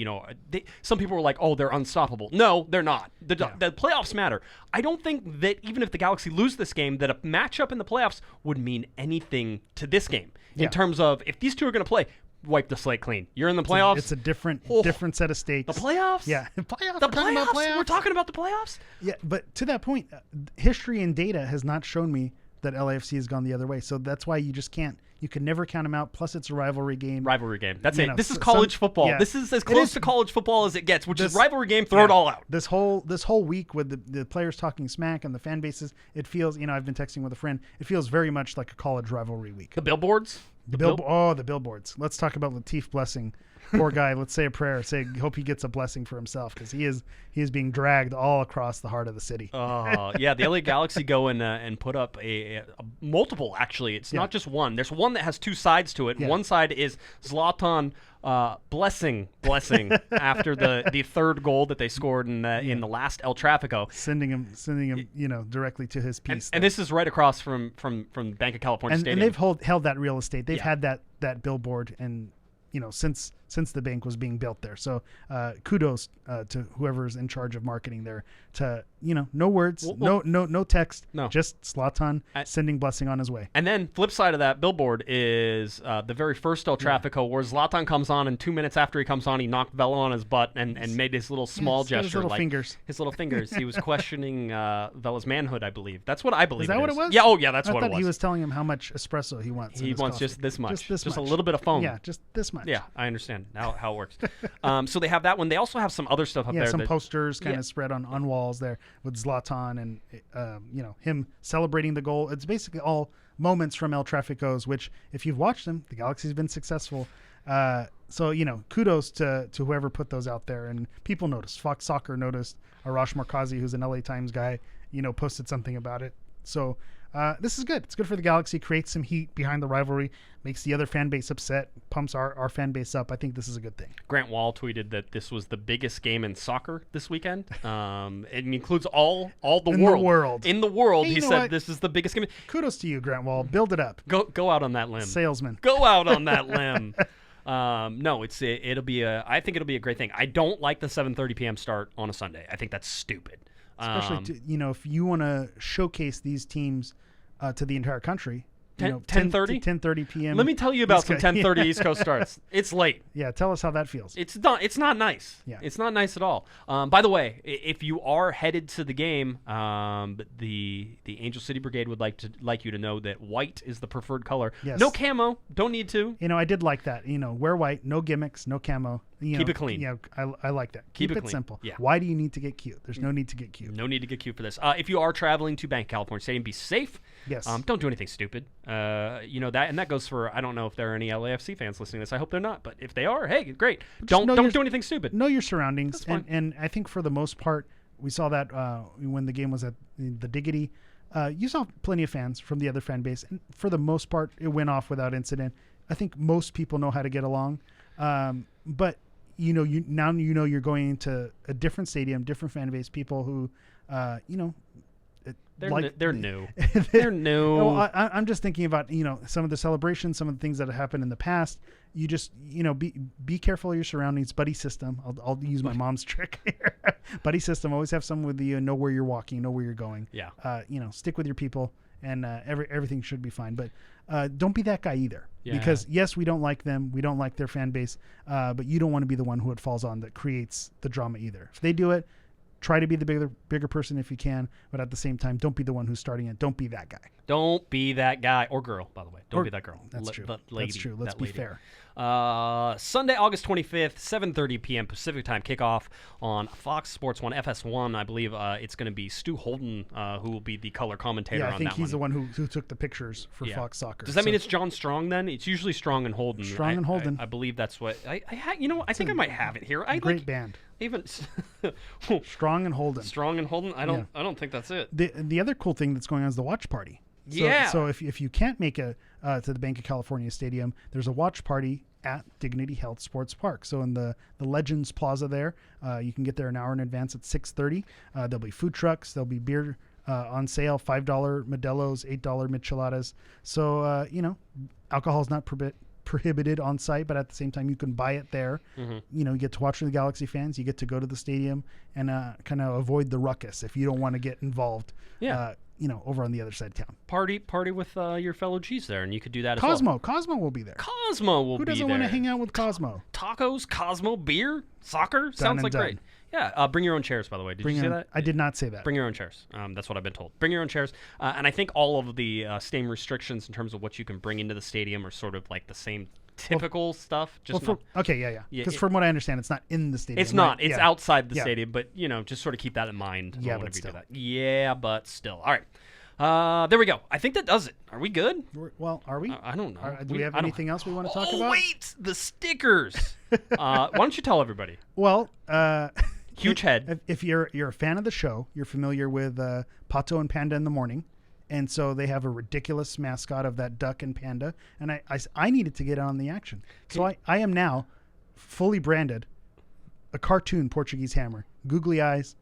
B: some people were like, oh, they're unstoppable. No, they're not. The playoffs matter. I don't think that even if the Galaxy lose this game, that a matchup in the playoffs would mean anything to this game in terms of if these two are going to play. Wipe the slate clean. You're in the playoffs.
C: It's a different set of stakes.
B: The playoffs?
C: Yeah. Playoffs.
B: The playoffs? We're talking about the playoffs?
C: Yeah, but to that point, history and data has not shown me that LAFC has gone the other way. So that's why you can never count them out. Plus, it's a rivalry game.
B: That's it. This is college football. Yeah. This is as close to college football as it gets, which is rivalry game. Throw it all out.
C: This whole week with the players talking smack and the fan bases, it feels, I've been texting with a friend, it feels very much like a college rivalry week.
B: The billboards?
C: The billboards. Let's talk about Latif Blessing. Poor guy. Let's say a prayer. Hope he gets a blessing for himself because he is being dragged all across the heart of the city.
B: Yeah. The LA Galaxy go and put up a multiple. Actually, it's not just one. There's one that has two sides to it. Yeah. One side is Zlatan blessing after the third goal that they scored in the last El Trafico,
C: sending him directly to his piece.
B: And this is right across from Bank of California Stadium.
C: And they've held that real estate. They've had that billboard and since the bank was being built there. So kudos to whoever's in charge of marketing there. To no words, no text, just Zlatan sending blessing on his way.
B: And then flip side of that billboard is the very first El Trafico where Zlatan comes on, and 2 minutes after he comes on, he knocked Vela on his butt and made his little small gesture,
C: his little fingers.
B: His little fingers. He was questioning Vela's manhood, I believe. That's what I believe.
C: Is that what it was?
B: Yeah. Oh, yeah. That's what it was.
C: I thought he was telling him how much espresso he wants.
B: He wants just this much,
C: just
B: a little bit of foam.
C: Yeah, just this much.
B: Yeah, I understand. understand how it works. So they have that one. They also have some other stuff up there.
C: Some
B: that,
C: posters kind of spread on walls there with Zlatan and him celebrating the goal. It's basically all moments from El Trafico's, which if you've watched them, the Galaxy's been successful. So kudos to whoever put those out there, and people noticed. Fox Soccer noticed. Arash Markazi, who's an LA Times guy, posted something about it. So this is good. It's good for the Galaxy. Creates some heat behind the rivalry. Makes the other fan base upset. Pumps our fan base up. I think this is a good thing.
B: Grant Wall tweeted that this was the biggest game in soccer this weekend. It includes all the world. In the world, hey, he said this is the biggest game.
C: Kudos to you, Grant Wall. Build it up.
B: Go out on that limb.
C: Salesman.
B: Go out on that limb. No, it'll be I think it'll be a great thing. I don't like the 7:30 p.m. start on a Sunday. I think that's stupid.
C: Especially if you want to showcase these teams to the entire country.
B: 10:30?
C: 10:30 p.m.
B: Let me tell you about some 10:30 East Coast starts. It's late.
C: Yeah, tell us how that feels.
B: It's not nice.
C: Yeah.
B: It's not nice at all. By the way, if you are headed to the game, the Angel City Brigade would like you to know that white is the preferred color.
C: Yes.
B: No camo. Don't need to.
C: I did like that. Wear white, no gimmicks, no camo.
B: Keep it clean.
C: Yeah, I like that. Keep it
B: clean.
C: simple.
B: Yeah.
C: Why do you need to get cute? There's no need to get cute.
B: No need to get cute for this. If you are traveling to Bank California Stadium, be safe.
C: Yes.
B: Don't do anything stupid. That goes for, I don't know if there are any LAFC fans listening to this. I hope they're not. But if they are, hey, great. Don't do anything stupid.
C: Know your surroundings. And I think for the most part, we saw that when the game was at the Diggity. You saw plenty of fans from the other fan base. And for the most part, it went off without incident. I think most people know how to get along. But you're going into a different stadium, different fan base, people who,
B: they're new. They're new.
C: Well, I'm just thinking about, some of the celebrations, some of the things that have happened in the past. You just, be careful of your surroundings. Buddy system. I'll use my mom's trick here. Buddy system. Always have someone with you. Know where you're walking. Know where you're going.
B: Yeah.
C: Stick with your people, and everything should be fine. But don't be that guy either.
B: Yeah.
C: Because yes, we don't like them. We don't like their fan base. But you don't want to be the one who it falls on that creates the drama either. If they do it, try to be the bigger person if you can, but at the same time, don't be the one who's starting it. Don't be that guy.
B: Don't be that guy or girl, by the way. Don't be that girl.
C: That's true.
B: Lady,
C: that's true. Let's be fair.
B: Sunday, August 25th, 7:30 p.m. Pacific time kickoff on Fox Sports 1, FS1. I believe it's going to be Stu Holden who will be the color commentator on that one.
C: Yeah, I think he's the one who took the pictures for Fox Soccer.
B: Does that mean it's John Strong then? It's usually Strong and Holden.
C: Strong and Holden.
B: I believe that's what I think I might have it here.
C: Great band.
B: Even
C: Strong and Holden.
B: Strong and Holden. I don't think that's it.
C: The other cool thing that's going on is the watch party. So if you can't make it to the Bank of California Stadium, there's a watch party at Dignity Health Sports Park. So in the Legends Plaza there, you can get there an hour in advance at 6:30. There'll be food trucks. There'll be beer on sale, $5 Modelo's, $8 Micheladas. So alcohol is not prohibited on site, but at the same time you can buy it there.
B: Mm-hmm.
C: You get to watch the Galaxy fans. You get to go to the stadium and kind of avoid the ruckus if you don't want to get involved.
B: Yeah.
C: Over on the other side of town.
B: Party with your fellow G's there, and you could do that
C: Cosmo.
B: as well.
C: Cosmo will be there.
B: Cosmo will be there.
C: Who doesn't want to hang out with Cosmo?
B: Tacos, Cosmo, beer, soccer. Sounds like great. Yeah, bring your own chairs, by the way. Did you say that?
C: I did not say that.
B: Bring your own chairs. That's what I've been told. Bring your own chairs. And I think all of the stadium restrictions in terms of what you can bring into the stadium are sort of like the same typical stuff. Because
C: from what I understand, it's not in the stadium.
B: It's not. It's outside the stadium, but just sort of keep that in mind.
C: Yeah, but still.
B: Do that. Yeah, but still. All right. There we go. I think that does it. Are we good?
C: Are we?
B: I don't know.
C: Do we have anything else we want to talk about?
B: Wait, the stickers. Why don't you tell everybody?
C: Well,
B: huge head.
C: If you're a fan of the show, you're familiar with Pato and Panda in the Morning. And so they have a ridiculous mascot of that duck and panda. And I needed to get on the action. So I am now fully branded a cartoon Portuguese hammer. Googly eyes,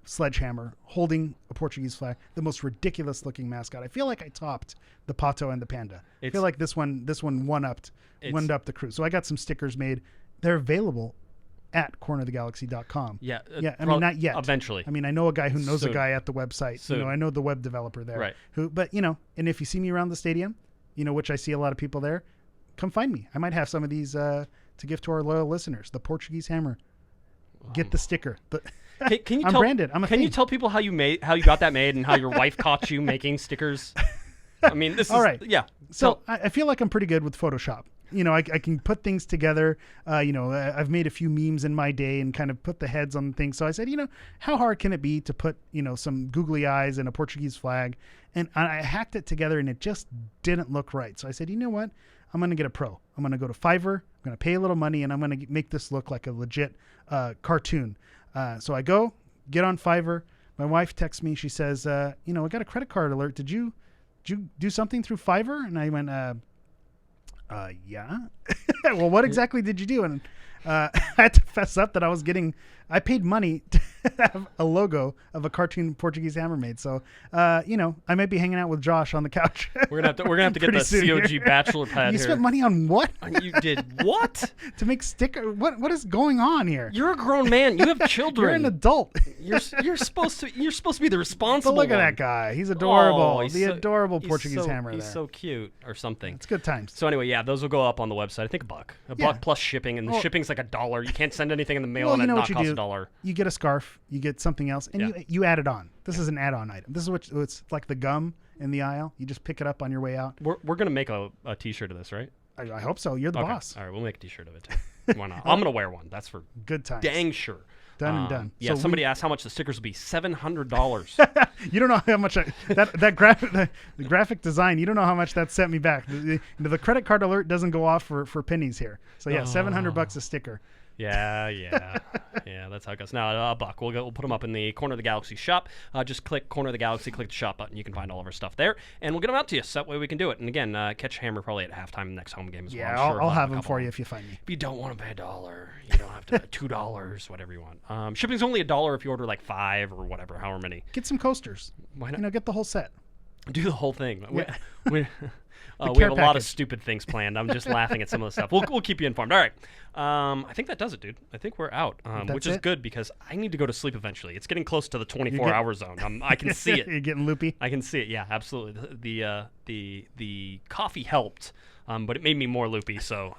C: sledgehammer, holding a Portuguese flag. The most ridiculous looking mascot. I feel like I topped the Pato and the Panda. I feel like this one one-upped the crew. So I got some stickers made. They're available at cornerofthegalaxy.com.
B: Yeah.
C: I mean, not yet.
B: Eventually.
C: I mean, I know a guy who knows a guy at the website. I know the web developer there.
B: Right.
C: And if you see me around the stadium, which I see a lot of people there, come find me. I might have some of these to give to our loyal listeners. The Portuguese hammer. Get the sticker.
B: Can you
C: I'm branded. I'm a
B: Can
C: thing.
B: you tell people how you got that made and how your wife caught you making stickers? I mean, this is
C: all right.
B: Yeah.
C: So I feel like I'm pretty good with Photoshop. I can put things together. I've made a few memes in my day and kind of put the heads on things. So I said, how hard can it be to put, some googly eyes and a Portuguese flag? And I hacked it together and it just didn't look right. So I said, you know what? I'm going to get a pro. I'm going to go to Fiverr. I'm going to pay a little money and I'm going to make this look like a legit cartoon. So I get on Fiverr. My wife texts me. She says, I got a credit card alert. Did you do something through Fiverr? And I went, yeah. Well, what exactly did you do? And I had to fess up that I paid money to have a logo of a cartoon Portuguese hammer made. So, I might be hanging out with Josh on the couch.
B: We're gonna have to get the COG bachelor pad
C: you
B: here.
C: spent money on what?
B: You did what?
C: To make sticker. What is going on here?
B: You're a grown man. You have children.
C: You're an adult.
B: You're supposed to be the responsible
C: But look at
B: one.
C: that guy. He's adorable.
B: Oh,
C: adorable Portuguese hammer
B: He's
C: there.
B: so cute or something.
C: It's good times.
B: So anyway, yeah, those will go up on the website. I think a buck plus shipping, and the shipping's like $1. You can't send anything in the mail and it not cost $1.
C: You get a scarf, you get something else, and you add it on. This is an add-on item. This is it's like the gum in the aisle. You just pick it up on your way out.
B: We're gonna make a T-shirt of this, right?
C: I hope so. You're the boss.
B: All right, we'll make a T-shirt of it too. Why not? I'm gonna wear one. That's for
C: good times.
B: Dang sure.
C: Done and done.
B: Yeah, so somebody asked how much the stickers would be. $700.
C: You don't know how much that graphic the graphic design. You don't know how much that sent me back. The credit card alert doesn't go off for pennies here. So yeah, $700 a sticker.
B: Yeah. That's how it goes. Now, $1. We'll put them up in the Corner of the Galaxy shop. Just click Corner of the Galaxy, click the shop button. You can find all of our stuff there, and we'll get them out to you. So that way we can do it. And again, catch Hammer probably at halftime the next home game as well.
C: Yeah, I'll have them for you if you find me.
B: If you don't want to pay $1, you don't have to pay $2, whatever you want. Shipping's only $1 if you order like 5 or whatever, however many.
C: Get some coasters.
B: Why not?
C: Get the whole set.
B: Do the whole thing.
C: Yeah.
B: We have a lot of stupid things planned. I'm just laughing at some of the stuff. We'll keep you informed. All right. I think that does it, dude. I think we're out, which is good because I need to go to sleep eventually. It's getting close to the 24-hour zone. I can see it.
C: You're getting loopy?
B: I can see it. Yeah, absolutely. The coffee helped, but it made me more loopy. So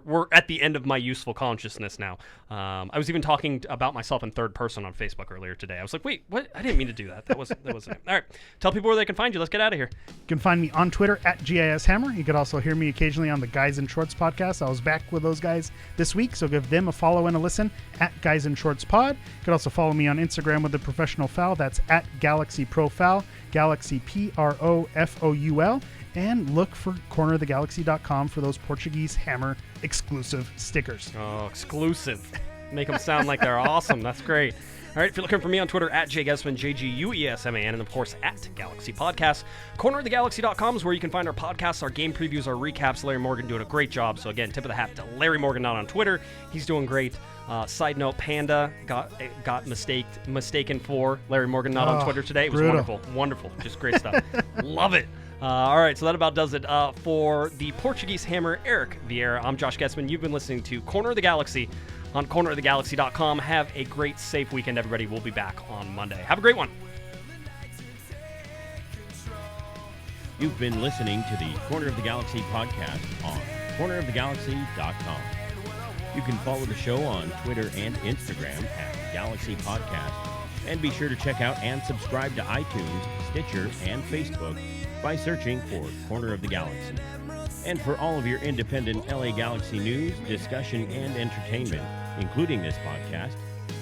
B: we're at the end of my useful consciousness now. I was even talking about myself in third person on Facebook earlier today. I was like, wait, what? I didn't mean to do that. That wasn't it. All right. Tell people where they can find you. Let's get out of here.
C: You can find me on Twitter at GISHammer. You could also hear me occasionally on the Guys in Shorts podcast. I was back with those guys this week, so give them a follow and a listen at Guys in Shorts Pod. You could also follow me on Instagram with the Professional Foul. That's at Galaxy Pro Foul, Galaxy PROFOUL. And look for cornerofthegalaxy.com for those Portuguese Hammer exclusive stickers.
B: Oh, exclusive. Make them sound like they're awesome. That's great. All right, if you're looking for me on Twitter, at JGuesman, JGUESMAN, and of course, at Galaxy Podcast. Cornerofthegalaxy.com is where you can find our podcasts, our game previews, our recaps. Larry Morgan doing a great job. So again, tip of the hat to Larry Morgan out on Twitter. He's doing great. Side note, Panda got mistaken for Larry Morgan not on Twitter today. It was wonderful. Just great stuff. Love it. All right, so that about does it for the Portuguese Hammer, Eric Vieira. I'm Josh Guesman. You've been listening to Corner of the Galaxy on cornerofthegalaxy.com. Have a great, safe weekend, everybody. We'll be back on Monday. Have a great one.
A: You've been listening to the Corner of the Galaxy podcast on cornerofthegalaxy.com. You can follow the show on Twitter and Instagram at Galaxy Podcast. And be sure to check out and subscribe to iTunes, Stitcher, and Facebook by searching for Corner of the Galaxy. And for all of your independent LA Galaxy news, discussion, and entertainment, including this podcast,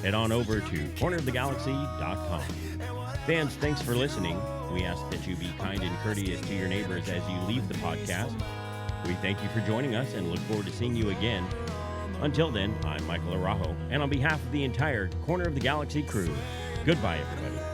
A: head on over to cornerofthegalaxy.com. Fans, thanks for listening. We ask that you be kind and courteous to your neighbors as you leave the podcast. We thank you for joining us and look forward to seeing you again. Until then, I'm Michael Araujo, and on behalf of the entire Corner of the Galaxy crew, goodbye, everybody.